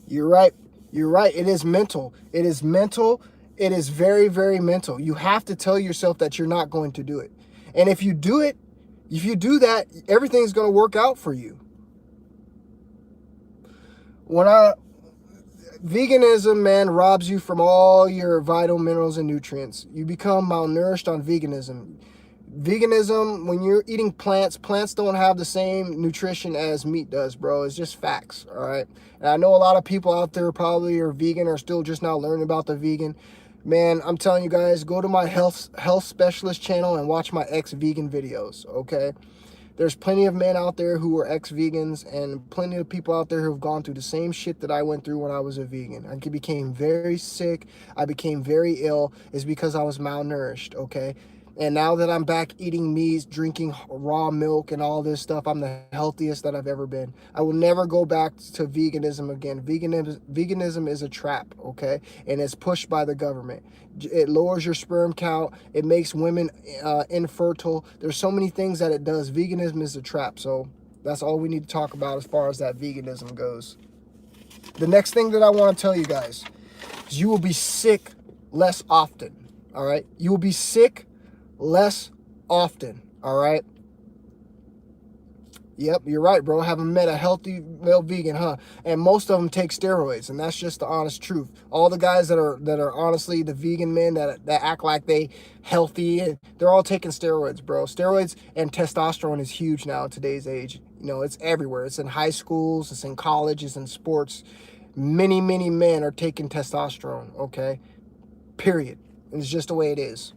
You're right. You're right. It is mental. It is mental. It is very, very mental. You have to tell yourself that you're not going to do it. And if you do it, if you do that, everything's going to work out for you. Veganism, man, robs you from all your vital minerals and nutrients. You become malnourished on veganism. Veganism, when you're eating plants don't have the same nutrition as meat does, bro. It's just facts, all right? And I know a lot of people out there probably are vegan or still just now learning about the vegan. Man, I'm telling you guys, go to my health specialist channel and watch my ex-vegan videos, okay? There's plenty of men out there who are ex-vegans, and plenty of people out there who have gone through the same shit that I went through when I was a vegan. I became very sick. I became very ill. It's because I was malnourished, okay? And now that I'm back eating meat, drinking raw milk and all this stuff, I'm the healthiest that I've ever been. I will never go back to veganism again. Veganism is a trap, okay? And it's pushed by the government. It lowers your sperm count. It makes women infertile. There's so many things that it does. Veganism is a trap. So that's all we need to talk about as far as that veganism goes. The next thing that I want to tell you guys is you will be sick less often, all right? You will be sick less often, all right? Yep, you're right, bro. Haven't met a healthy male vegan, huh? And most of them take steroids, and that's just the honest truth. All the guys that are honestly the vegan men that act like they healthy, and they're all taking steroids, bro. Steroids and testosterone is huge now in today's age. You know, it's everywhere. It's in high schools, it's in colleges, and sports. Many men are taking testosterone, okay? Period. And it's just the way it is.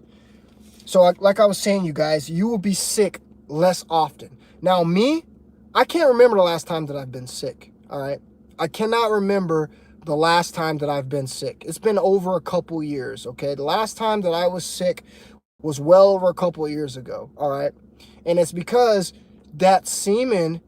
So like I was saying, you guys, you will be sick less often. Now, me, I can't remember the last time that I've been sick, all right? I cannot remember the last time that I've been sick. It's been over a couple years, okay? The last time that I was sick was well over a couple of years ago, all right? And it's because that semen,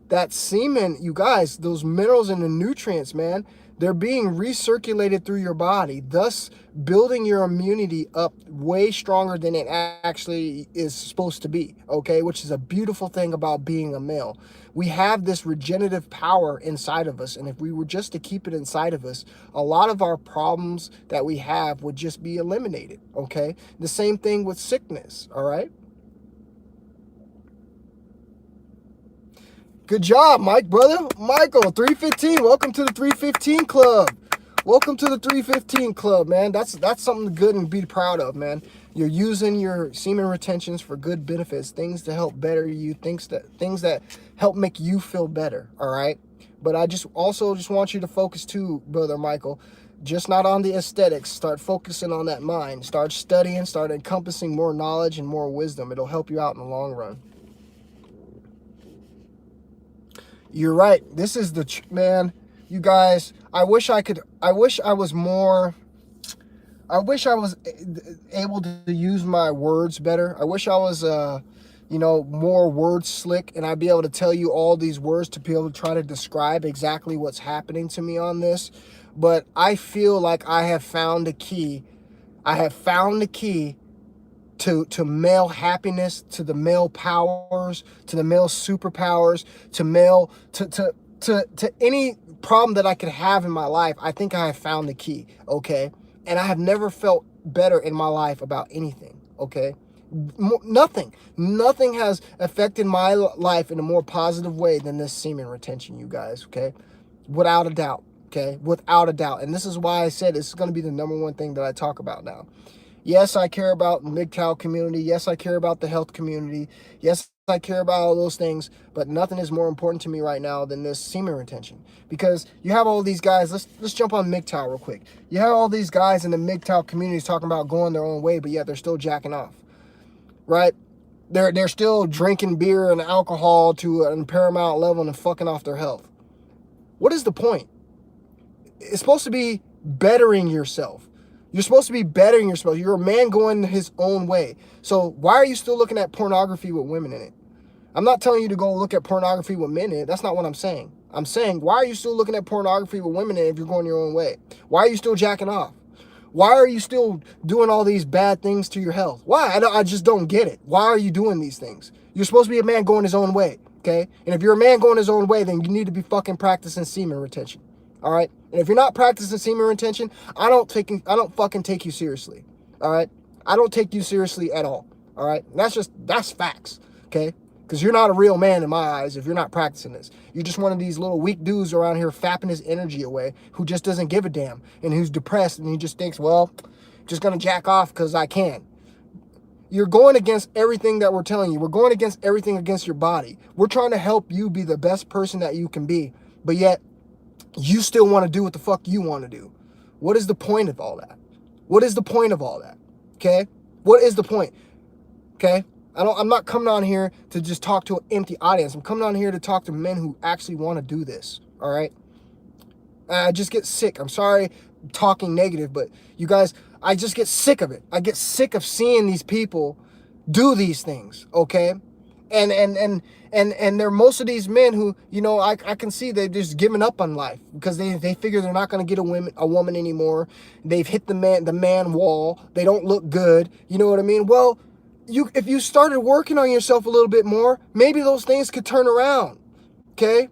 you guys, those minerals and the nutrients, man, they're being recirculated through your body, thus building your immunity up way stronger than it actually is supposed to be, okay? Which is a beautiful thing about being a male. We have this regenerative power inside of us, and if we were just to keep it inside of us, a lot of our problems that we have would just be eliminated, okay? The same thing with sickness, all right? Good job, Mike, brother. Michael, 315. Welcome to the 315 Club. Welcome to the 315 Club, man. That's something good and be proud of, man. You're using your semen retentions for good benefits, things to help better you, things that help make you feel better, all right? But I just want you to focus too, Brother Michael, just not on the aesthetics. Start focusing on that mind. Start studying, start encompassing more knowledge and more wisdom. It'll help you out in the long run. You're right. This is man, you guys, I wish I was able to use my words better. I wish I was, more word slick, and I'd be able to tell you all these words to be able to try to describe exactly what's happening to me on this. But I feel like I have found the key. I have found the key to male happiness, to the male powers, to the male superpowers, to any problem that I could have in my life. I think I have found the key, okay? And I have never felt better in my life about anything, okay? Nothing has affected my life in a more positive way than this semen retention, you guys, okay? Without a doubt, okay? Without a doubt. And this is why I said this is going to be the number one thing that I talk about now. Yes, I care about the MGTOW community. Yes, I care about the health community. Yes, I care about all those things, but nothing is more important to me right now than this semen retention. Because you have all these guys, let's jump on MGTOW real quick. You have all these guys in the MGTOW communities talking about going their own way, but yet they're still jacking off, right? They're still drinking beer and alcohol to a paramount level and fucking off their health. What is the point? It's supposed to be bettering yourself. You're supposed to be bettering yourself. You're a man going his own way. So why are you still looking at pornography with women in it? I'm not telling you to go look at pornography with men in it. That's not what I'm saying. I'm saying, why are you still looking at pornography with women in it if you're going your own way? Why are you still jacking off? Why are you still doing all these bad things to your health? Why? I just don't get it. Why are you doing these things? You're supposed to be a man going his own way, okay? And if you're a man going his own way, then you need to be fucking practicing semen retention. All right? And if you're not practicing semen retention, I don't fucking take you seriously. All right? I don't take you seriously at all. All right? That's facts. Okay? Because you're not a real man in my eyes if you're not practicing this. You're just one of these little weak dudes around here fapping his energy away who just doesn't give a damn and who's depressed and he just thinks, well, just gonna jack off because I can. You're going against everything that we're telling you. We're going against everything against your body. We're trying to help you be the best person that you can be. But yet, you still want to do what the fuck you want to do. What is the point of all that? What is the point of all that? Okay? What is the point? Okay? I'm not coming on here to just talk to an empty audience. I'm coming on here to talk to men who actually want to do this. All right? I just get sick. I'm sorry talking negative, but you guys, I just get sick of it. I get sick of seeing these people do these things, okay? And they're most of these men who, I can see they've just given up on life because they figure they're not going to get a woman anymore. They've hit the man wall. They don't look good. You know what I mean? Well, if you started working on yourself a little bit more, maybe those things could turn around. Okay?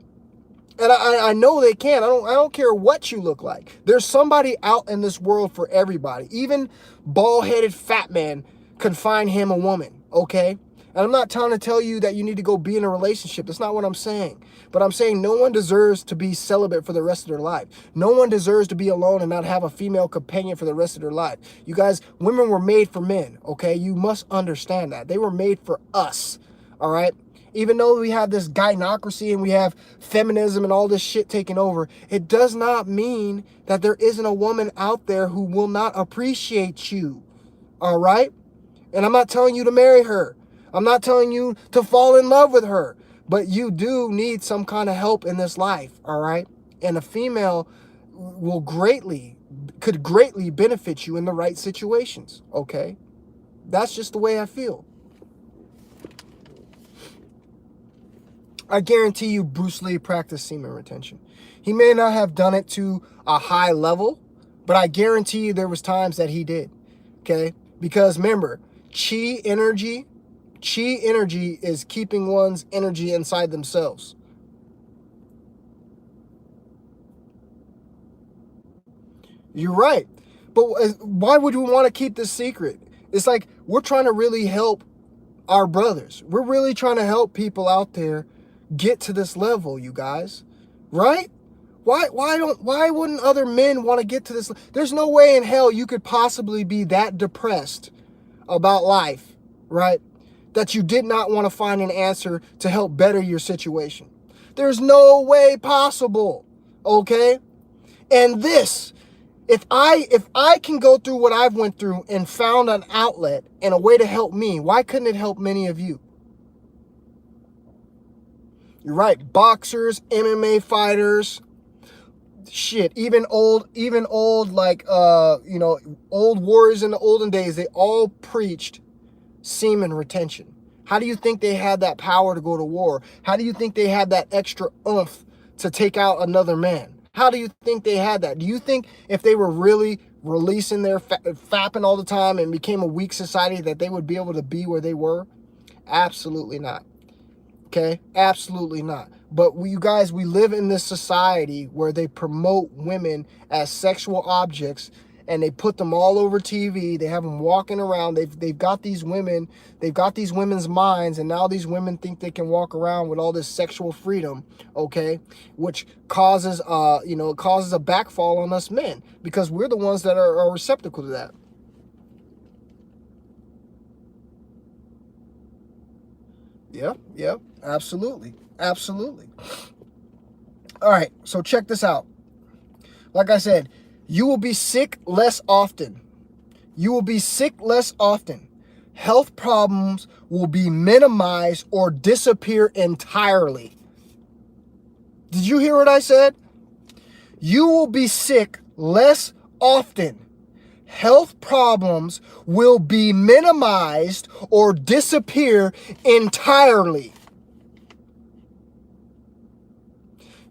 And I know they can. I don't care what you look like. There's somebody out in this world for everybody. Even bald-headed fat man could find him a woman, okay? And I'm not trying to tell you that you need to go be in a relationship. That's not what I'm saying. But I'm saying no one deserves to be celibate for the rest of their life. No one deserves to be alone and not have a female companion for the rest of their life. You guys, women were made for men, okay? You must understand that. They were made for us, all right? Even though we have this gynocracy and we have feminism and all this shit taking over, it does not mean that there isn't a woman out there who will not appreciate you, all right? And I'm not telling you to marry her. I'm not telling you to fall in love with her, but you do need some kind of help in this life, all right? And a female could greatly benefit you in the right situations, okay? That's just the way I feel. I guarantee you Bruce Lee practiced semen retention. He may not have done it to a high level, but I guarantee you there was times that he did, okay? Because remember, chi energy is keeping one's energy inside themselves. You're right. But why would we want to keep this secret? It's like we're trying to really help our brothers. We're really trying to help people out there get to this level, you guys. Right? Why wouldn't other men want to get to this? There's no way in hell you could possibly be that depressed about life, right? That you did not want to find an answer to help better your situation. There's no way possible, okay? And this, if I can go through what I've went through and found an outlet and a way to help me, why couldn't it help many of you? You're right, boxers, MMA fighters, shit, even old like old warriors in the olden days, they all preached semen retention. How do you think they had that power to go to war? How do you think they had that extra oomph to take out another man? How do you think they had that? Do you think if they were really releasing their fapping all the time and became a weak society that they would be able to be where they were? Absolutely not. Okay? Absolutely not. But you guys, we live in this society where they promote women as sexual objects, and they put them all over TV. They have them walking around. They've got these women. They've got these women's minds, and now these women think they can walk around with all this sexual freedom, okay? Which causes it causes a backfall on us men, because we're the ones that are receptacle to that. Yeah, absolutely. Absolutely. All right, so check this out. Like I said, you will be sick less often. You will be sick less often. Health problems will be minimized or disappear entirely. Did you hear what I said? You will be sick less often. Health problems will be minimized or disappear entirely.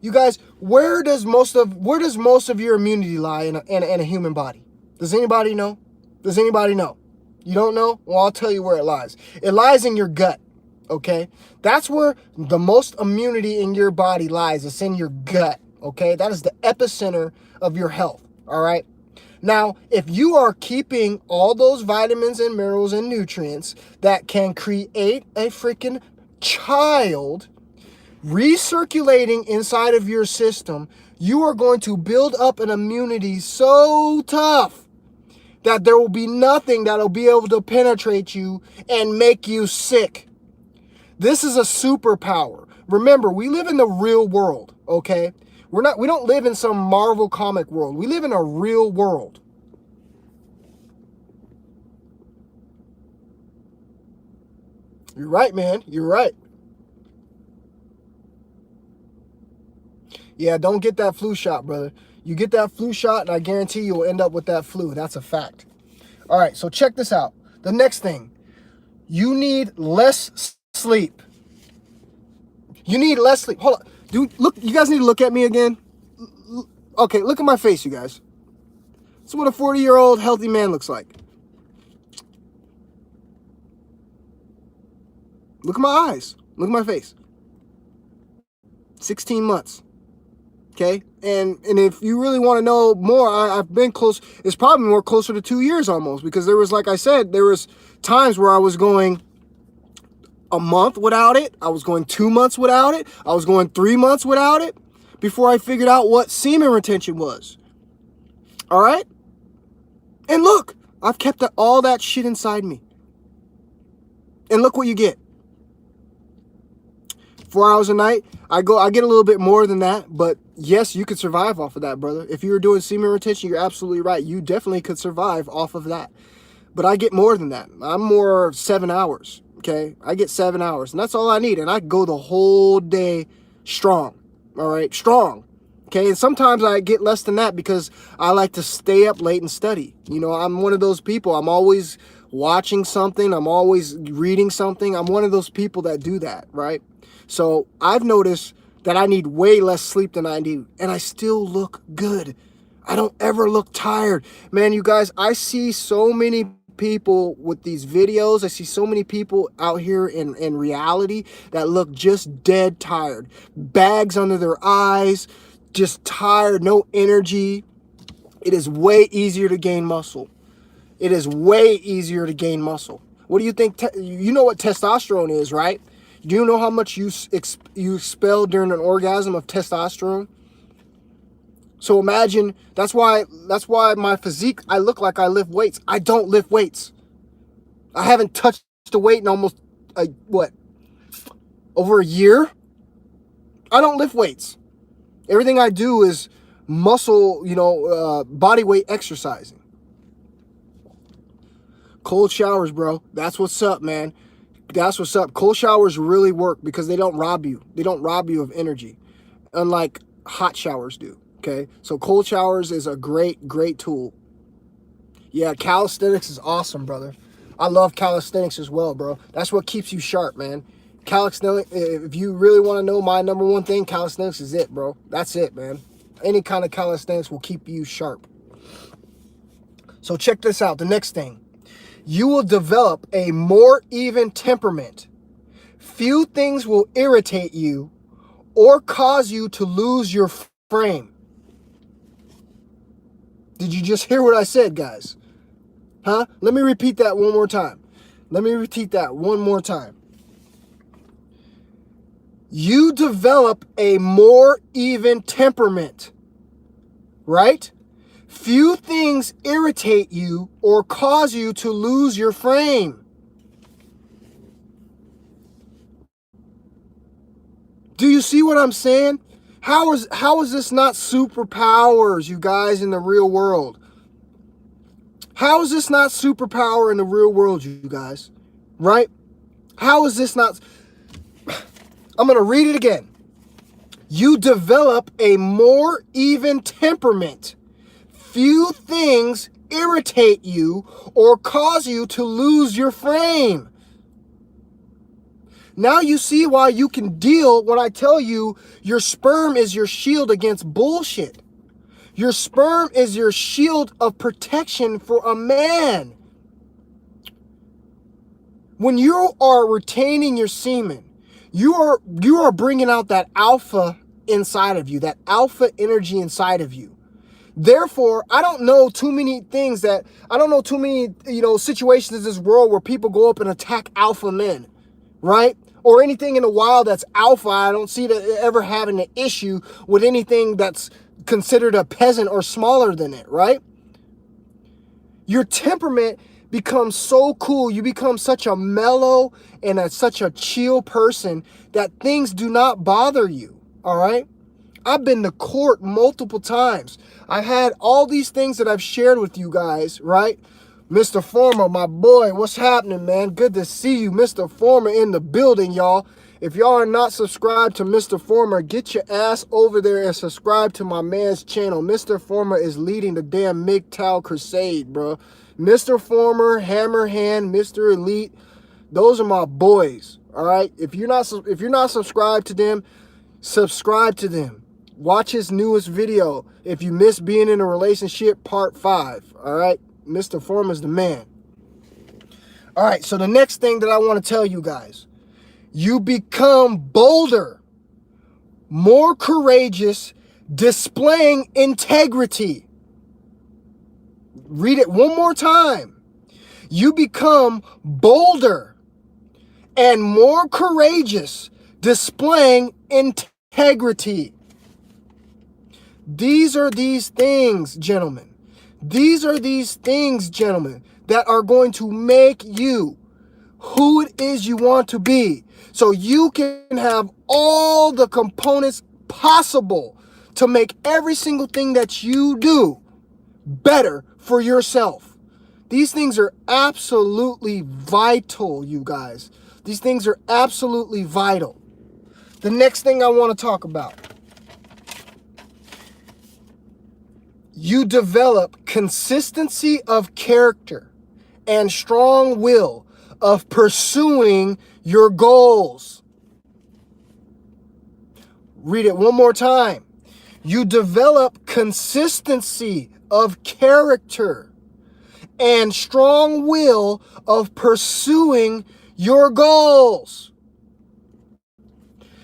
You guys, where does most of your immunity lie in a human body? Does anybody know? Does anybody know? You don't know? Well, I'll tell you where it lies. It lies in your gut, okay? That's where the most immunity in your body lies. It's in your gut, okay? That is the epicenter of your health, all right? Now, if you are keeping all those vitamins and minerals and nutrients that can create a freaking child recirculating inside of your system, you are going to build up an immunity so tough that there will be nothing that will be able to penetrate you and make you sick. This is a superpower. Remember, we live in the real world, okay? We don't live in some Marvel comic world. We live in a real world. You're right, man. You're right. Yeah, don't get that flu shot, brother. You get that flu shot, and I guarantee you will end up with that flu. That's a fact. All right, so check this out. The next thing, you need less sleep. You need less sleep. Hold on. Dude, look, you guys need to look at me again. Okay, look at my face, you guys. This is what a 40-year-old healthy man looks like. Look at my eyes. Look at my face. 16 months. Okay, and if you really want to know more, I've been close. It's probably more closer to 2 years almost, because there was, like I said, there was times where I was going a month without it. I was going 2 months without it. I was going 3 months without it before I figured out what semen retention was. All right, and look, I've kept all that shit inside me, and look what you get. 4 hours a night. I get a little bit more than that, but yes, you could survive off of that, brother. If you were doing semen retention, you're absolutely right. You definitely could survive off of that. But I get more than that. I'm more 7 hours, okay? I get 7 hours, and that's all I need. And I go the whole day strong, all right? Strong, okay? And sometimes I get less than that because I like to stay up late and study. You know, I'm one of those people. I'm always watching something. I'm always reading something. I'm one of those people that do that, right? So I've noticed that I need way less sleep than I do, and I still look good. I don't ever look tired. Man, you guys, I see so many people with these videos. I see so many people out here in reality that look just dead tired. Bags under their eyes, just tired, no energy. It is way easier to gain muscle. It is way easier to gain muscle. What do you think? You know what testosterone is, right? Do you know how much you expel during an orgasm of testosterone? So imagine, that's why my physique, I look like I lift weights. I don't lift weights. I haven't touched a weight in almost, over a year? I don't lift weights. Everything I do is muscle, body weight exercising. Cold showers, bro. That's what's up, man. That's what's up. Cold showers really work because they don't rob you. They don't rob you of energy, unlike hot showers do. Okay, so cold showers is a great, great tool. Yeah, calisthenics is awesome, brother. I love calisthenics as well, bro. That's what keeps you sharp, man. Calisthenics, if you really want to know my number one thing, calisthenics is it, bro. That's it, man. Any kind of calisthenics will keep you sharp. So check this out. The next thing. You will develop a more even temperament. Few things will irritate you or cause you to lose your frame. Did you just hear what I said, guys? Huh? Let me repeat that one more time. You develop a more even temperament, right? Few things irritate you or cause you to lose your frame. Do you see what I'm saying? How is this not superpowers, you guys, in the real world? How is this not superpower in the real world, you guys? Right? How is this not... I'm going to read it again. You develop a more even temperament. Few things irritate you or cause you to lose your frame. Now you see why you can deal when I tell you your sperm is your shield against bullshit. Your sperm is your shield of protection for a man. When you are retaining your semen, you are bringing out that alpha inside of you, that alpha energy inside of you. Therefore, I don't know too many situations in this world where people go up and attack alpha men, right? Or anything in the wild that's alpha. I don't see that ever having an issue with anything that's considered a peasant or smaller than it, right? Your temperament becomes so cool. You become such a mellow and such a chill person that things do not bother you, all right? I've been to court multiple times. I've had all these things that I've shared with you guys, right? Mr. Former, my boy, what's happening, man? Good to see you. Mr. Former in the building, y'all. If y'all are not subscribed to Mr. Former, get your ass over there and subscribe to my man's channel. Mr. Former is leading the damn MGTOW crusade, bro. Mr. Former, Hammerhand, Mr. Elite, those are my boys, all right? If you're not subscribed to them, subscribe to them. Watch his newest video. If you miss being in a relationship, part 5, all right? Mr. Former's the man. All right, so the next thing that I want to tell you guys, you become bolder, more courageous, displaying integrity. Read it one more time. You become bolder and more courageous, displaying integrity. These are these things, gentlemen. These are these things, gentlemen, that are going to make you who it is you want to be. So you can have all the components possible to make every single thing that you do better for yourself. These things are absolutely vital, you guys. These things are absolutely vital. The next thing I want to talk about. You develop consistency of character and strong will of pursuing your goals. Read it one more time. You develop consistency of character and strong will of pursuing your goals.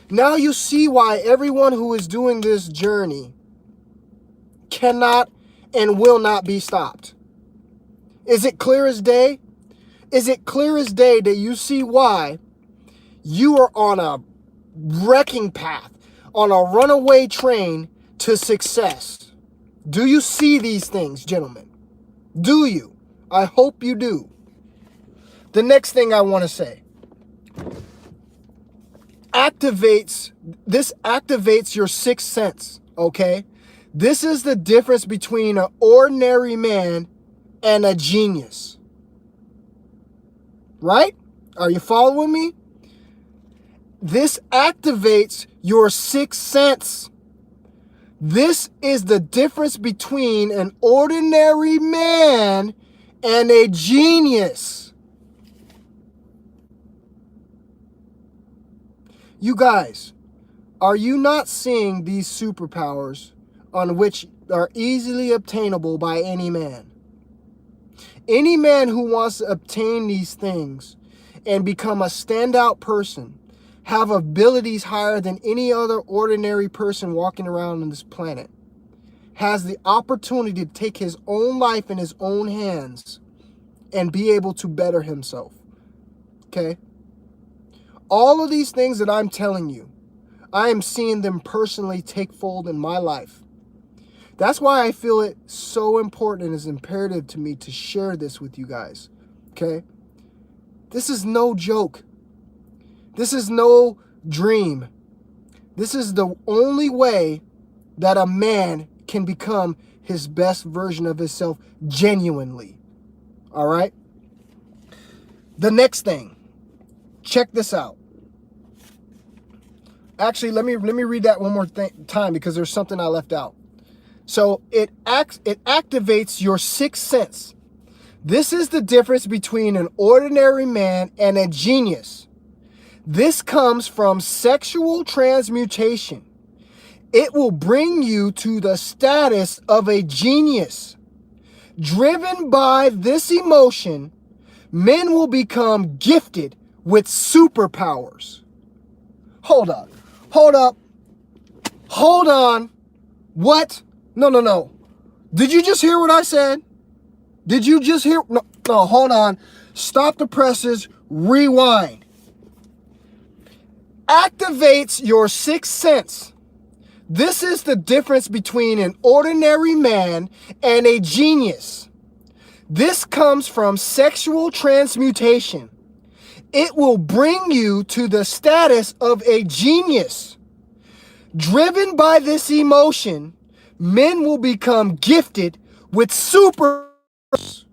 Now you see why everyone who is doing this journey cannot and will not be stopped. Is it clear as day? Is it clear as day that you see why you are on a wrecking path, on a runaway train to success? Do you see these things, gentlemen? Do you? I hope you do. The next thing I want to say, this activates your sixth sense, okay? This is the difference between an ordinary man and a genius. Right? Are you following me? This activates your sixth sense. This is the difference between an ordinary man and a genius. You guys, are you not seeing these superpowers on which are easily obtainable by any man? Any man who wants to obtain these things and become a standout person, have abilities higher than any other ordinary person walking around on this planet, has the opportunity to take his own life in his own hands and be able to better himself. Okay? All of these things that I'm telling you, I am seeing them personally take fold in my life. That's why I feel it so important and is imperative to me to share this with you guys. Okay? This is no joke. This is no dream. This is the only way that a man can become his best version of himself genuinely. All right? The next thing. Check this out. Actually, let me read that one more time because there's something I left out. So it activates your sixth sense. This is the difference between an ordinary man and a genius. This comes from sexual transmutation. It will bring you to the status of a genius. Driven by this emotion, men will become gifted with superpowers. Hold up. Hold on. What? No. Did you just hear what I said? Did you just hear? No, hold on. Stop the presses. Rewind. Activates your sixth sense. This is the difference between an ordinary man and a genius. This comes from sexual transmutation. It will bring you to the status of a genius. Driven by this emotion, men will become gifted with superpowers.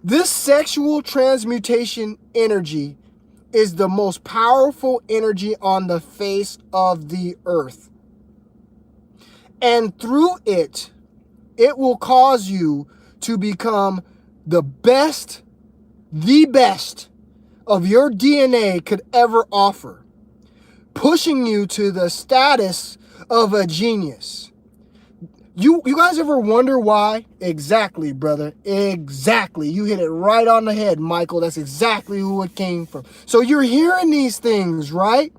This sexual transmutation energy is the most powerful energy on the face of the earth. And through it, it will cause you to become the best of your DNA could ever offer, pushing you to the status of a genius. You guys ever wonder why? Exactly, brother. Exactly. You hit it right on the head, Michael. That's exactly who it came from. So you're hearing these things, right?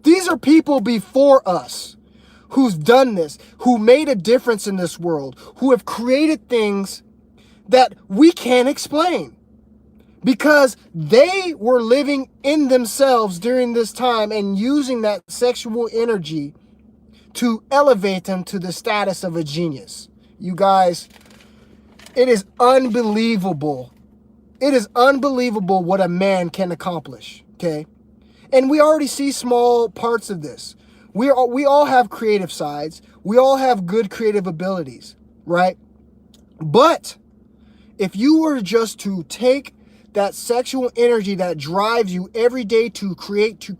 These are people before us who's done this, who made a difference in this world, who have created things that we can't explain because they were living in themselves during this time and using that sexual energy to elevate them to the status of a genius. You guys, it is unbelievable. It is unbelievable what a man can accomplish, okay? And we already see small parts of this. We all have creative sides. We all have good creative abilities, right? But if you were just to take that sexual energy that drives you every day to create, to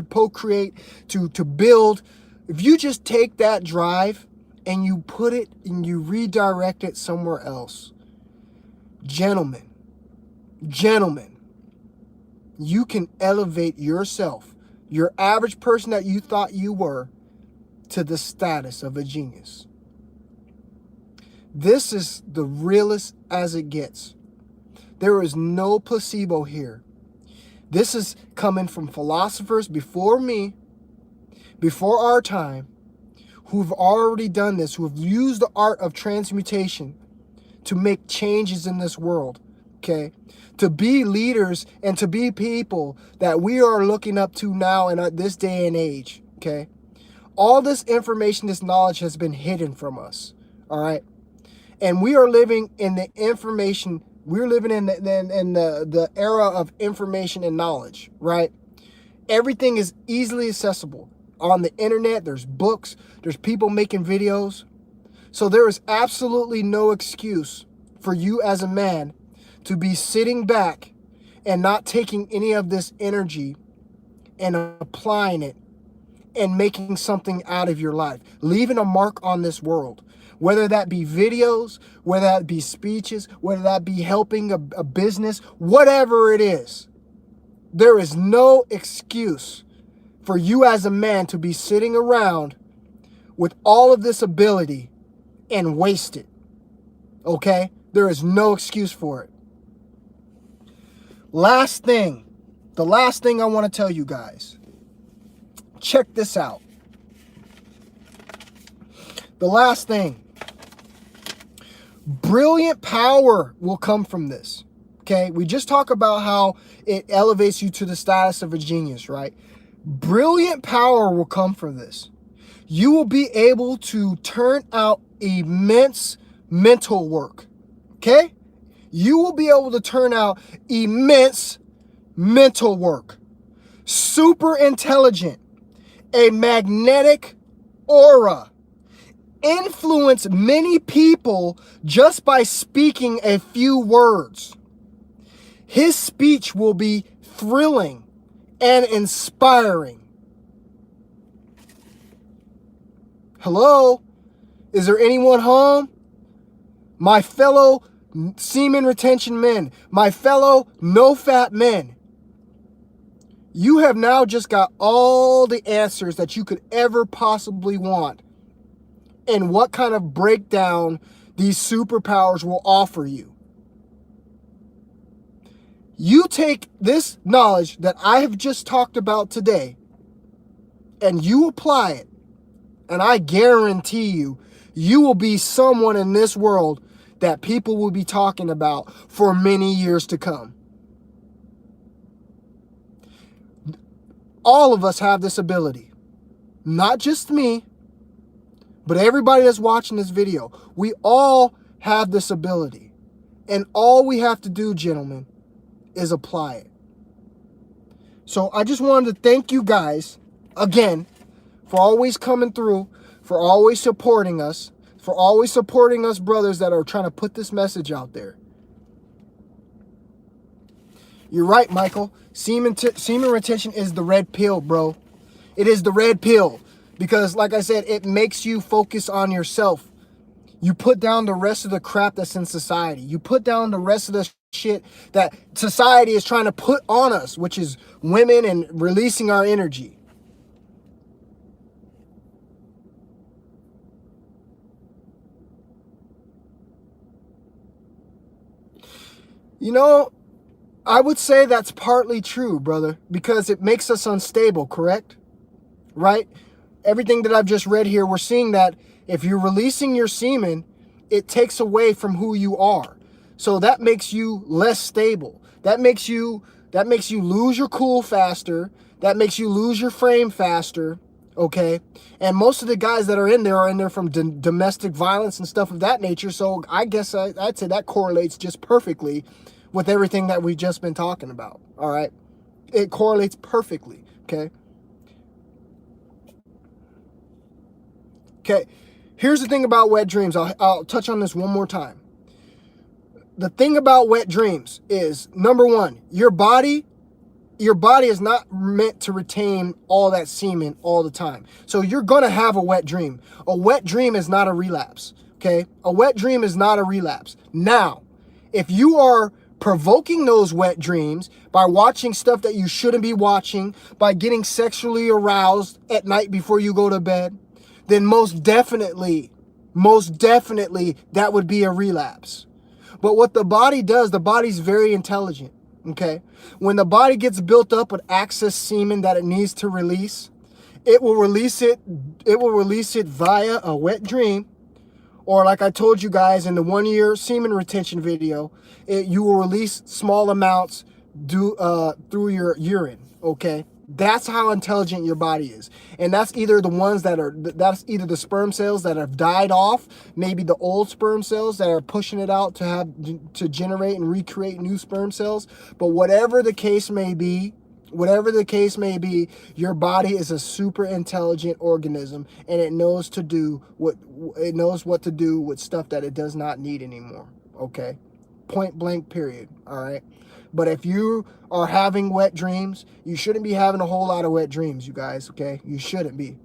procreate, to build, if you just take that drive and you put it and you redirect it somewhere else, gentlemen, you can elevate yourself, your average person that you thought you were, to the status of a genius. This is the realest as it gets. There is no placebo here. This is coming from philosophers before me, before our time, who've already done this, who have used the art of transmutation to make changes in this world, okay? To be leaders and to be people that we are looking up to now in this day and age, okay? All this information, this knowledge has been hidden from us, all right? And we are living in the information We're living in the era of information and knowledge, right? Everything is easily accessible. On the internet, there's books, there's people making videos. So there is absolutely no excuse for you as a man to be sitting back and not taking any of this energy and applying it and making something out of your life, leaving a mark on this world, whether that be videos, whether that be speeches, whether that be helping a business, whatever it is. There is no excuse for you as a man to be sitting around with all of this ability and waste it. Okay? There is no excuse for it. The last thing I want to tell you guys. Check this out. The last thing. Brilliant power will come from this. Okay? We just talked about how it elevates you to the status of a genius, right? Brilliant power will come from this. You will be able to turn out immense mental work. Okay? You will be able to turn out immense mental work. Super intelligent. A magnetic aura. Influence many people just by speaking a few words. His speech will be thrilling and inspiring. Hello? Is there anyone home? My fellow semen retention men, my fellow no-fat men, you have now just got all the answers that you could ever possibly want and what kind of breakdown these superpowers will offer you. You take this knowledge that I have just talked about today and you apply it, and I guarantee you, you will be someone in this world that people will be talking about for many years to come. All of us have this ability. Not just me, but everybody that's watching this video. We all have this ability. And all we have to do, gentlemen, is apply it. So I just wanted to thank you guys again for always coming through, for always supporting us, for always supporting us brothers that are trying to put this message out there. You're right, Michael. Semen retention is the red pill, bro. It is the red pill because, like I said, it makes you focus on yourself. You put down the rest of the crap that's in society. You put down the rest of the shit that society is trying to put on us, which is women and releasing our energy. You know, I would say that's partly true, brother, because it makes us unstable, correct? Right? Everything that I've just read here, we're seeing that if you're releasing your semen, it takes away from who you are. So that makes you less stable. That makes you lose your cool faster. That makes you lose your frame faster. Okay? And most of the guys that are in there from domestic violence and stuff of that nature. So I guess I'd say that correlates just perfectly with everything that we've just been talking about. All right? It correlates perfectly. Okay? Okay. Here's the thing about wet dreams. I'll touch on this one more time. The thing about wet dreams is, number one, your body is not meant to retain all that semen all the time. So you're going to have a wet dream. A wet dream is not a relapse, okay? A wet dream is not a relapse. Now, if you are provoking those wet dreams by watching stuff that you shouldn't be watching, by getting sexually aroused at night before you go to bed, then most definitely, that would be a relapse. But what the body does, the body's very intelligent, okay? When the body gets built up with excess semen that it needs to release, it will release it via a wet dream, or like I told you guys in the 1-year semen retention video, you will release small amounts through your urine, okay? That's how intelligent your body is. And that's either that's either the sperm cells that have died off, maybe the old sperm cells that are pushing it out to generate and recreate new sperm cells. But whatever the case may be, your body is a super intelligent organism, and it knows what to do with stuff that it does not need anymore. Okay? Point blank, period. All right? But if you are having wet dreams, you shouldn't be having a whole lot of wet dreams, you guys, okay? You shouldn't be.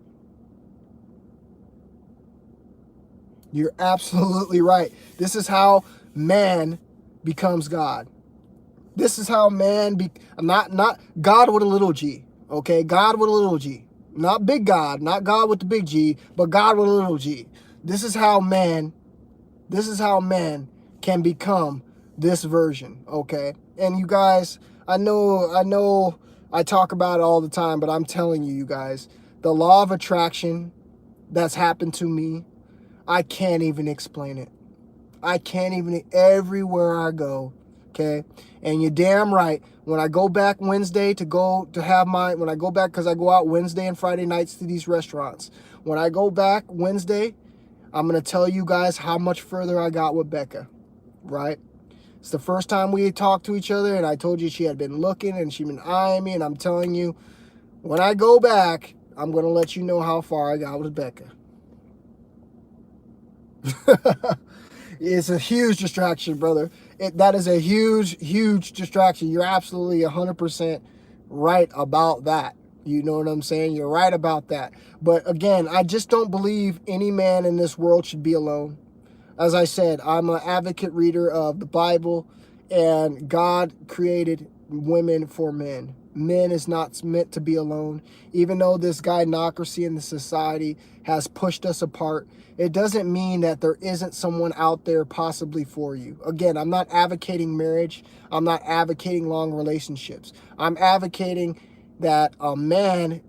You're absolutely right. This is how man becomes God. This is how not God with a little g, okay? God with a little g. Not big God, not God with the big G, but God with a little g. This is how man can become this version, okay? And you guys, I know I talk about it all the time, but I'm telling you, you guys, the law of attraction that's happened to me, I can't even explain it. Everywhere I go, okay? And you're damn right, when I go back Wednesday when I go back, because I go out Wednesday and Friday nights to these restaurants. When I go back Wednesday, I'm going to tell you guys how much further I got with Becca, right? It's the first time we had talked to each other, and I told you she had been looking and she'd been eyeing me, and I'm telling you, when I go back, I'm going to let you know how far I got with Becca. It's a huge distraction, brother. That is a huge, huge distraction. You're absolutely 100% right about that. You know what I'm saying? You're right about that. But again, I just don't believe any man in this world should be alone. As I said, I'm an advocate reader of the Bible, and God created women for men. Men is not meant to be alone. Even though this gynocracy in the society has pushed us apart, it doesn't mean that there isn't someone out there possibly for you. Again, I'm not advocating marriage. I'm not advocating long relationships. I'm advocating that a man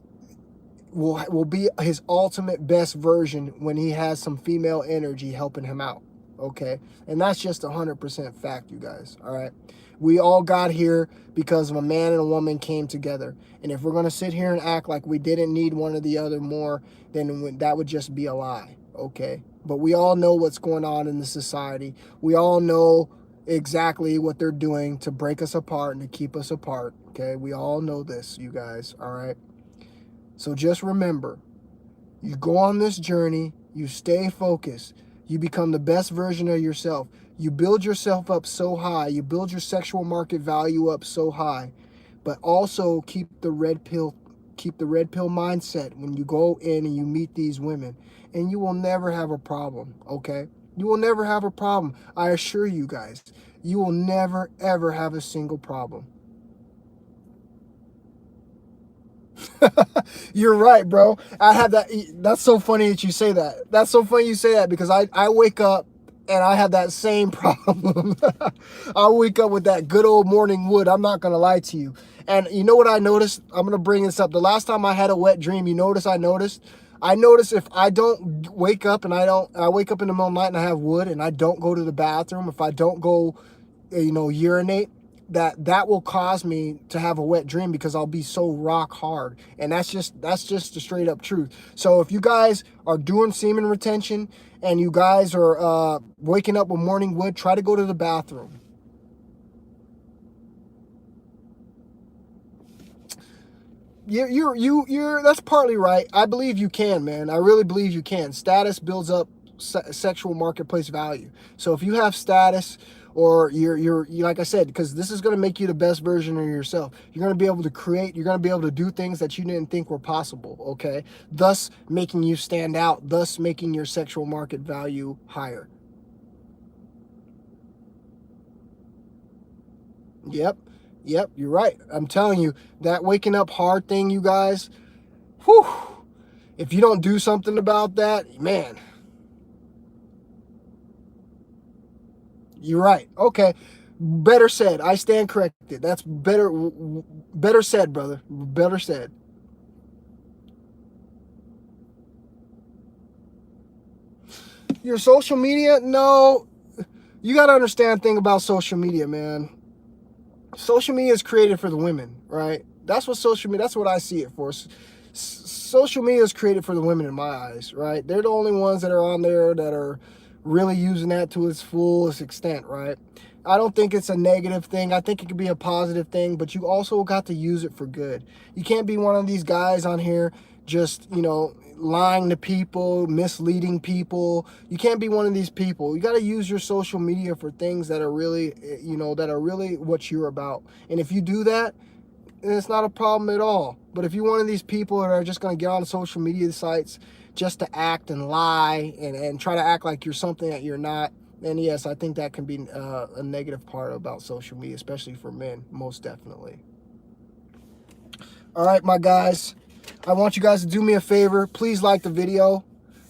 will be his ultimate best version when he has some female energy helping him out, okay? And that's just 100% fact, you guys, all right? We all got here because of a man and a woman came together. And if we're going to sit here and act like we didn't need one or the other more, then that would just be a lie, okay? But we all know what's going on in the society. We all know exactly what they're doing to break us apart and to keep us apart, okay? We all know this, you guys, all right? So just remember, you go on this journey, you stay focused, you become the best version of yourself. You build yourself up so high, you build your sexual market value up so high, but also keep the red pill mindset when you go in and you meet these women, and you will never have a problem, okay? You will never have a problem. I assure you guys, you will never ever have a single problem. You're right, bro. I have that. That's so funny that you say that. That's so funny you say that, because I wake up and I have that same problem. I wake up with that good old morning wood. I'm not going to lie to you. And you know what I noticed? I'm going to bring this up. The last time I had a wet dream, I noticed if I don't wake up and I wake up in the middle of the night and I have wood and I don't go to the bathroom, if I don't go, urinate, that will cause me to have a wet dream, because I'll be so rock hard. And that's just the straight up truth. So if you guys are doing semen retention and you guys are waking up with morning wood, try to go to the bathroom. You're that's partly right. I believe you can, man. I really believe you can. Status builds up sexual marketplace value. So if you have status, or you're like I said, because this is going to make you the best version of yourself. You're going to be able to create, you're going to be able to do things that you didn't think were possible, okay? Thus making you stand out, thus making your sexual market value higher. Yep, you're right. I'm telling you, that waking up hard thing, you guys, whew, if you don't do something about that, man. You're right. Okay. Better said. I stand corrected. That's better said, brother. Better said. Your social media? No. You got to understand thing about social media, man. Social media is created for the women, right? That's what social media, that's what I see it for. Social media is created for the women in my eyes, right? They're the only ones that are on there that are really using that to its fullest extent, right? I don't think it's a negative thing. I think it could be a positive thing, but you also got to use it for good. You can't be one of these guys on here just, lying to people, misleading people. You can't be one of these people. You got to use your social media for things that are really, that are really what you're about. And if you do that, and it's not a problem at all. But if you're one of these people that are just going to get on social media sites just to act and lie and try to act like you're something that you're not, then yes, I think that can be a negative part about social media, especially for men, most definitely. All right, my guys, I want you guys to do me a favor. Please like the video.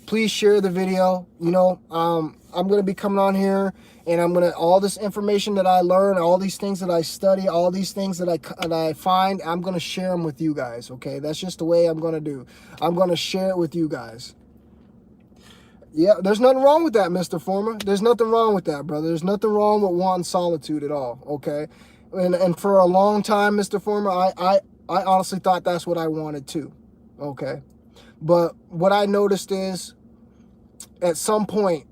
Please share the video. I'm going to be coming on here, and I'm going to, all this information that I learn, all these things that I study, all these things that I find, I'm going to share them with you guys, okay? That's just the way I'm going to do. I'm going to share it with you guys. Yeah, there's nothing wrong with that, Mr. Former. There's nothing wrong with that, brother. There's nothing wrong with wanting solitude at all, okay? And for a long time, Mr. Former, I honestly thought that's what I wanted too, okay? But what I noticed is, at some point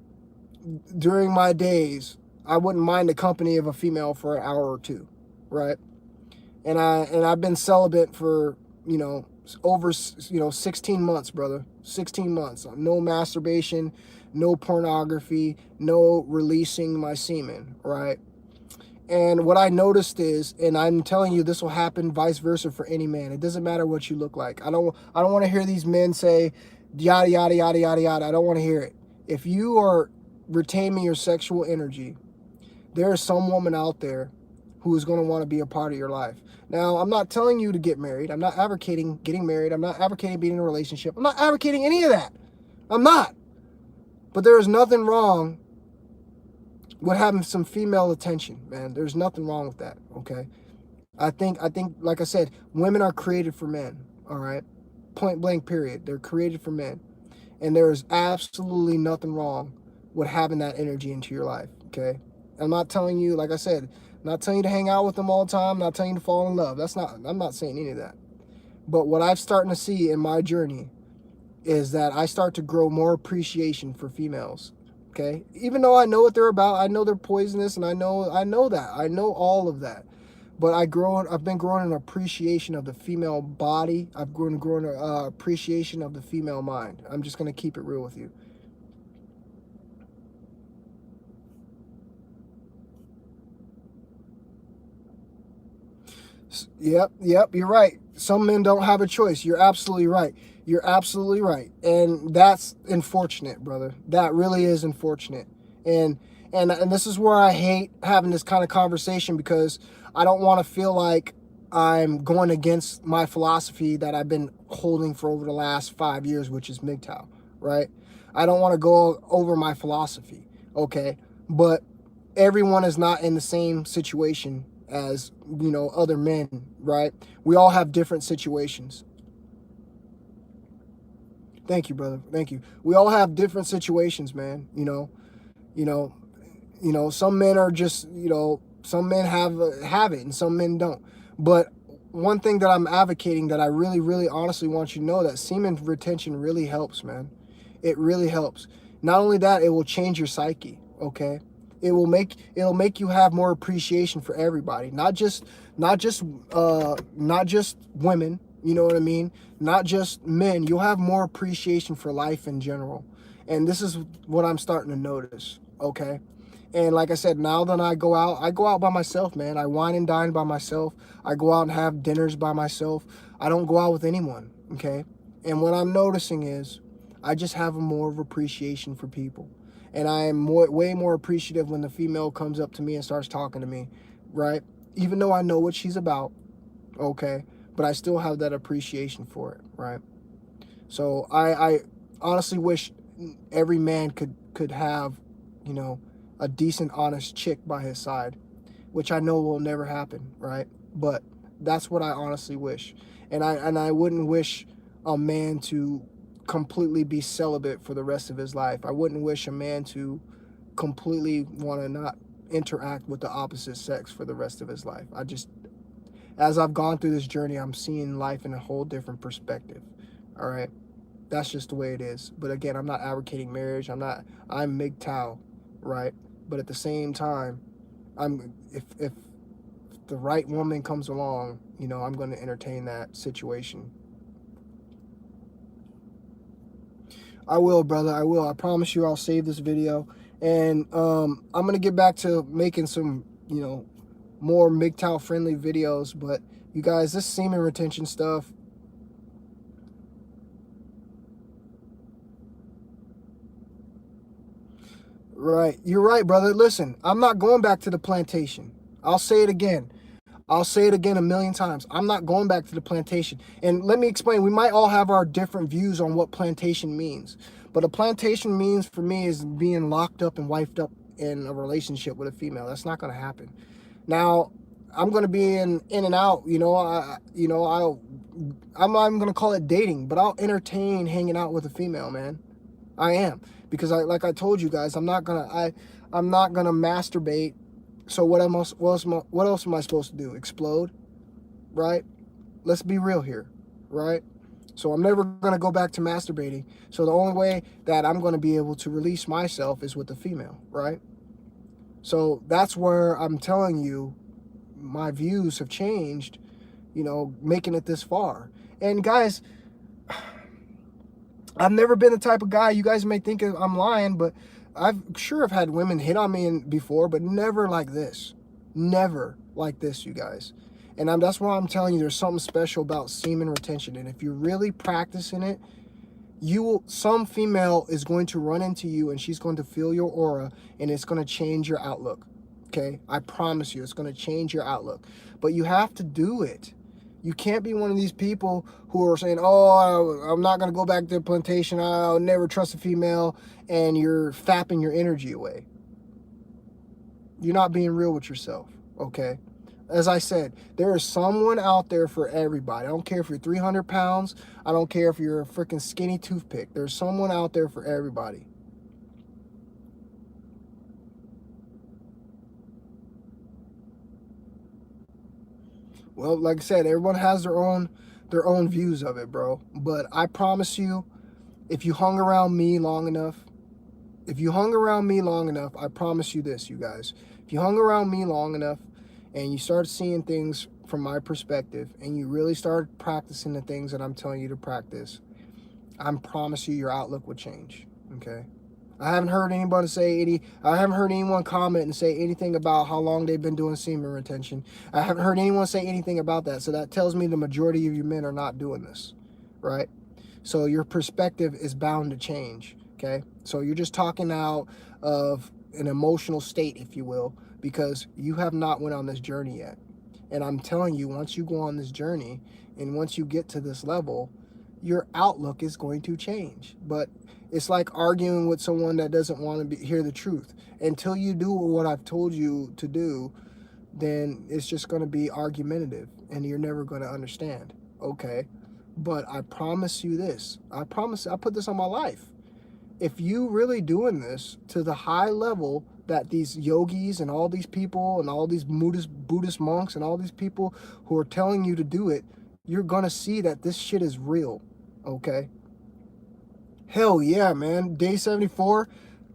during my days, I wouldn't mind the company of a female for an hour or two, right? And I've been celibate for, over, 16 months, brother. 16 months. No masturbation, no pornography, no releasing my semen, right? And what I noticed is, and I'm telling you, this will happen vice versa for any man. It doesn't matter what you look like. I don't want to hear these men say yada, yada, yada, yada, yada. I don't want to hear it. If you are retaining your sexual energy, there is some woman out there who is going to want to be a part of your life. Now, I'm not telling you to get married. I'm not advocating getting married. I'm not advocating being in a relationship. I'm not advocating any of that. I'm not. But there is nothing wrong with having some female attention, man. There's nothing wrong with that, okay? I think, like I said, women are created for men, all right? Point blank, period. They're created for men. And there is absolutely nothing wrong with having that energy into your life, okay? I'm not telling you, like I said, I'm not telling you to hang out with them all the time. I'm not telling you to fall in love. I'm not saying any of that. But what I'm starting to see in my journey is that I start to grow more appreciation for females, okay? Even though I know what they're about, I know they're poisonous, and I know that. I know all of that. But I've been growing an appreciation of the female body. I've grown an appreciation of the female mind. I'm just going to keep it real with you. Yep, you're right. Some men don't have a choice. You're absolutely right. You're absolutely right. And that's unfortunate, brother. That really is unfortunate. And this is where I hate having this kind of conversation, because I don't want to feel like I'm going against my philosophy that I've been holding for over the last 5 years, which is MGTOW, right? I don't want to go over my philosophy, okay? But everyone is not in the same situation as, other men, right? We all have different situations. Thank you, brother. Thank you. We all have different situations, man. Some men are just, some men have it and some men don't. But one thing that I'm advocating, that I really, really honestly want you to know, that semen retention really helps, man. It really helps. Not only that, it will change your psyche, okay? It'll make you have more appreciation for everybody, not just women, you know what I mean? Not just men. You'll have more appreciation for life in general. And this is what I'm starting to notice, okay? And like I said, now that I go out by myself, man. I wine and dine by myself. I go out and have dinners by myself. I don't go out with anyone, okay? And what I'm noticing is I just have more of appreciation for people. And I am way more appreciative when the female comes up to me and starts talking to me, right? Even though I know what she's about, okay? But I still have that appreciation for it, right? So I honestly wish every man could have, a decent, honest chick by his side, which I know will never happen, right? But that's what I honestly wish. And I wouldn't wish a man to completely be celibate for the rest of his life. I wouldn't wish a man to completely want to not interact with the opposite sex for the rest of his life. as I've gone through this journey, I'm seeing life in a whole different perspective. All right. That's just the way it is. But again, I'm not advocating marriage. I'm MGTOW, right? But at the same time, if the right woman comes along, I'm going to entertain that situation. I will, brother. I will. I promise you I'll save this video. And I'm going to get back to making some, more MGTOW friendly videos. But you guys, this semen retention stuff, right. You're right, brother. Listen, I'm not going back to the plantation. I'll say it again. I'll say it again a million times. I'm not going back to the plantation. And let me explain. We might all have our different views on what plantation means. But a plantation means for me is being locked up and wifed up in a relationship with a female. That's not going to happen. Now, I'm going to be in and out. I'm not even going to call it dating, but I'll entertain hanging out with a female, man. I am, because like I told you guys, I'm not gonna masturbate. So what else am I supposed to do? Explode, right? Let's be real here, right? So I'm never gonna go back to masturbating. So the only way that I'm gonna be able to release myself is with a female, right? So that's where I'm telling you, my views have changed, making it this far. And guys, I've never been the type of guy, you guys may think I'm lying, but I've had women hit on me before, but never like this. Never like this, you guys. And that's why I'm telling you, there's something special about semen retention. And if you're really practicing it, some female is going to run into you and she's going to feel your aura and it's going to change your outlook. Okay? I promise you, it's going to change your outlook. But you have to do it. You can't be one of these people who are saying, oh, I'm not going to go back to the plantation. I'll never trust a female. And you're fapping your energy away. You're not being real with yourself, okay? As I said, there is someone out there for everybody. I don't care if you're 300 pounds. I don't care if you're a freaking skinny toothpick. There's someone out there for everybody. Well, like I said, everyone has their own views of it, bro. But I promise you, if you hung around me long enough, I promise you this, you guys. If you hung around me long enough and you start seeing things from my perspective and you really start practicing the things that I'm telling you to practice, I promise you your outlook would change, okay? I haven't heard anyone comment and say anything about how long they've been doing semen retention. I haven't heard anyone say anything about that. So that tells me the majority of you men are not doing this, right? So your perspective is bound to change, okay? So you're just talking out of an emotional state, if you will, because you have not went on this journey yet. And I'm telling you, once you go on this journey and once you get to this level, your outlook is going to change. But it's like arguing with someone that doesn't want to hear the truth. Until you do what I've told you to do, then it's just going to be argumentative and you're never going to understand. Okay. But I promise you this. I put this on my life. If you really doing this to the high level that these yogis and all these people and all these Buddhist monks and all these people who are telling you to do it, you're going to see that this shit is real. Okay. Hell yeah, man. Day 74.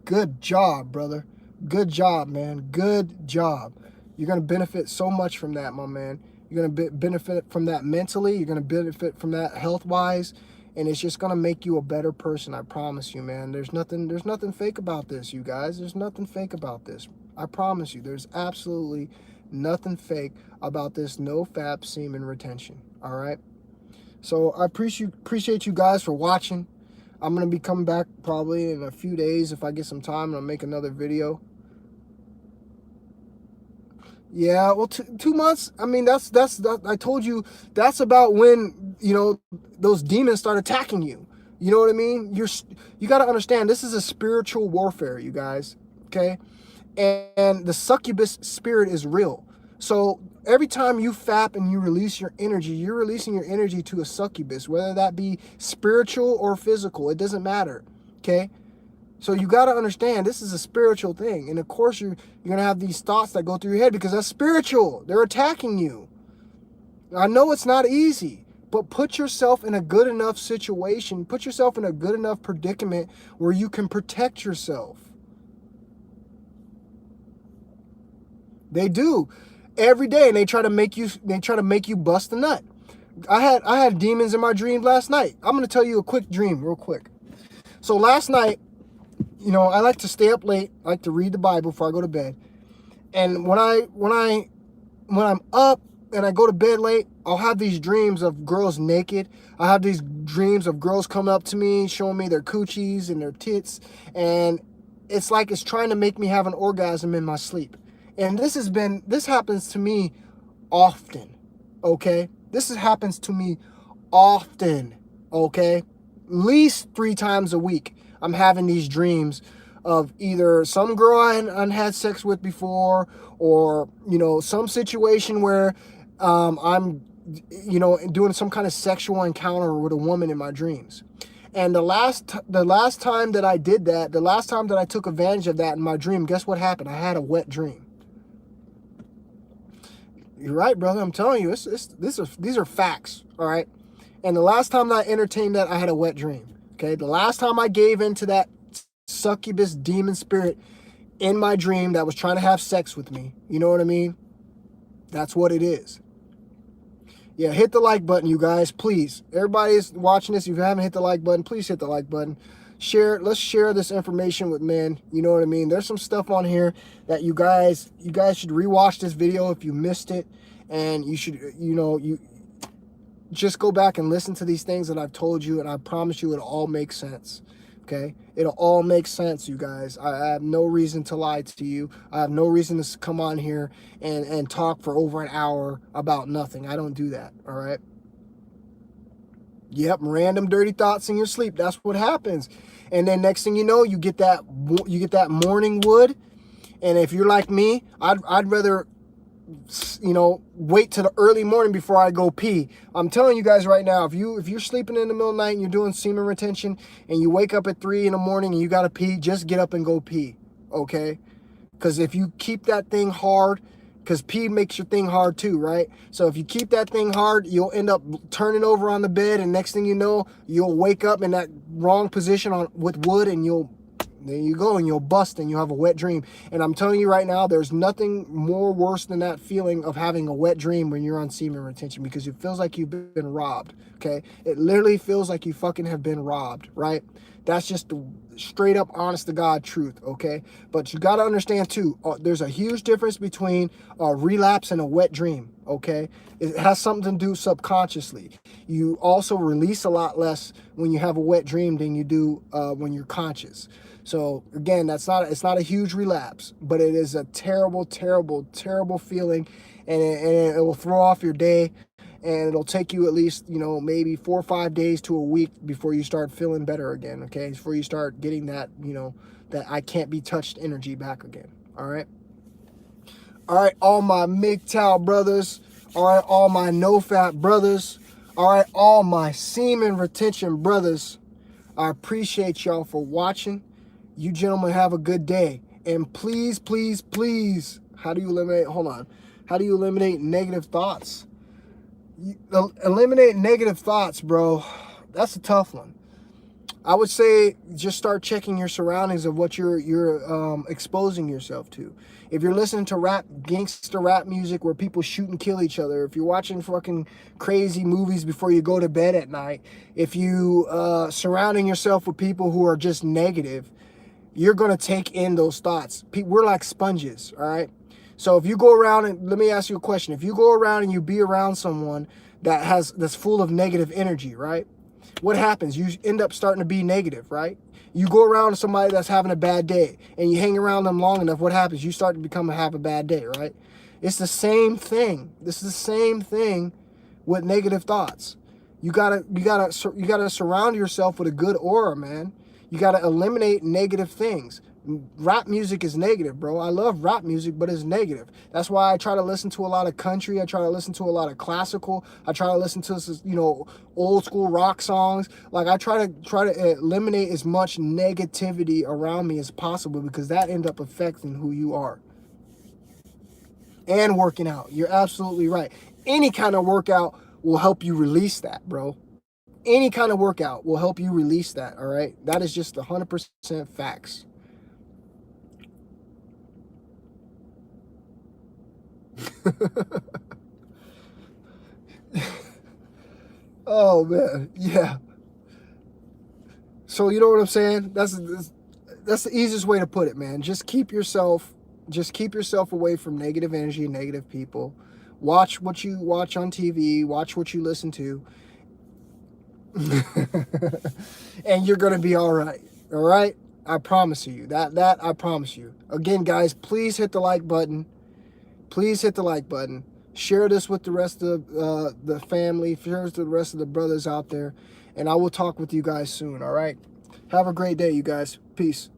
Good job, brother. Good job, man. Good job. You're going to benefit so much from that, my man. You're going to benefit from that mentally. You're going to benefit from that health-wise. And it's just going to make you a better person. I promise you, man. There's nothing fake about this, you guys. There's nothing fake about this. I promise you. There's absolutely nothing fake about this no-fap semen retention. All right? So I appreciate you guys for watching. I'm going to be coming back probably in a few days. If I get some time, I'm going to make another video. Yeah, well, 2 months. I mean, that's I told you, that's about when, those demons start attacking you. You know what I mean? You got to understand, this is a spiritual warfare, you guys. Okay? And the succubus spirit is real. So every time you fap and you release your energy, you're releasing your energy to a succubus, whether that be spiritual or physical. It doesn't matter. Okay? So you got to understand, this is a spiritual thing. And of course, you're going to have these thoughts that go through your head because that's spiritual. They're attacking you. I know it's not easy, but put yourself in a good enough situation, put yourself in a good enough predicament where you can protect yourself. They do every day, and they try to make you bust a nut. I had demons in my dream last night. I'm gonna tell you a quick dream real quick. So last night, I like to stay up late. I like to read the Bible before I go to bed. And when I'm up and I go to bed late, I'll have these dreams of girls naked. I have these dreams of girls coming up to me, showing me their coochies and their tits, and it's like it's trying to make me have an orgasm in my sleep. And this happens to me often, okay? Happens to me often, okay? At least 3 times a week, I'm having these dreams of either some girl I had sex with before, or, some situation where I'm, doing some kind of sexual encounter with a woman in my dreams. And the last time that I did that, the last time that I took advantage of that in my dream, guess what happened? I had a wet dream. You're right, brother. I'm telling you, these are facts, all right? And the last time that I entertained that, I had a wet dream, okay? The last time I gave into that succubus demon spirit in my dream that was trying to have sex with me, you know what I mean? That's what it is. Yeah, hit the like button, you guys, please. Everybody is watching this. If you haven't hit the like button, please hit the like button. Share. Let's share this information with men. You know what I mean? There's some stuff on here that you guys should rewatch this video if you missed it, and you should, you just go back and listen to these things that I've told you, and I promise you it'll all make sense. Okay? It'll all make sense, you guys. I have no reason to lie to you. I have no reason to come on here and talk for over an hour about nothing. I don't do that, all right? Yep, random dirty thoughts in your sleep. That's what happens. And then next thing you know, you get that morning wood. And if you're like me, I'd rather, wait till the early morning before I go pee. I'm telling you guys right now, if you're sleeping in the middle of the night and you're doing semen retention and you wake up at 3 in the morning and you gotta pee, just get up and go pee, okay? Because if you keep that thing hard, because pee makes your thing hard too, right? So if you keep that thing hard, you'll end up turning over on the bed, and next thing you know, you'll wake up in that wrong position with wood, and there you go, and you'll bust, and you'll have a wet dream. And I'm telling you right now, there's nothing more worse than that feeling of having a wet dream when you're on semen retention, because it feels like you've been robbed, okay? It literally feels like you fucking have been robbed, right? That's just the straight up honest to God truth, okay? But you got to understand too, there's a huge difference between a relapse and a wet dream, okay? It has something to do subconsciously. You also release a lot less when you have a wet dream than you do when you're conscious. So again, it's not a huge relapse, but it is a terrible, terrible, terrible feeling, and it will throw off your day. And it'll take you at least, maybe 4 or 5 days to a week before you start feeling better again, okay? Before you start getting that, that I can't be touched energy back again, all right? All right, all my MGTOW brothers, all right, all my no-fat brothers, all right, all my semen retention brothers, I appreciate y'all for watching. You gentlemen have a good day. And please, please, please, how do you eliminate negative thoughts? Eliminate negative thoughts, bro. That's a tough one. I would say just start checking your surroundings of what you're exposing yourself to. If you're listening to gangster rap music where people shoot and kill each other, if you're watching fucking crazy movies before you go to bed at night, if you surrounding yourself with people who are just negative, you're gonna take in those thoughts. We're like sponges, all right? So if you go around, and let me ask you a question. If you go around and you be around someone that's full of negative energy, right? What happens? You end up starting to be negative, right? You go around to somebody that's having a bad day and you hang around them long enough, what happens? You start to have a bad day, right? It's the same thing. This is the same thing with negative thoughts. You gotta surround yourself with a good aura, man. You gotta eliminate negative things. Rap music is negative, bro. I love rap music, but it's negative. That's why I try to listen to a lot of country. I try to listen to a lot of classical. I try to listen to, old school rock songs. Like I try to eliminate as much negativity around me as possible, because that ends up affecting who you are. And working out. You're absolutely right. Any kind of workout will help you release that, bro. Any kind of workout will help you release that, all right? That is just 100% facts. Oh, man. Yeah. So you know what I'm saying? That's the easiest way to put it, man. Just keep yourself away from negative energy and negative people. Watch what you watch on TV, watch what you listen to. And you're going to be all right. All right? I promise you. That I promise you. Again, guys, please hit the like button. Please hit the like button. Share this with the rest of the family. Share this with the rest of the brothers out there. And I will talk with you guys soon, all right? Have a great day, you guys. Peace.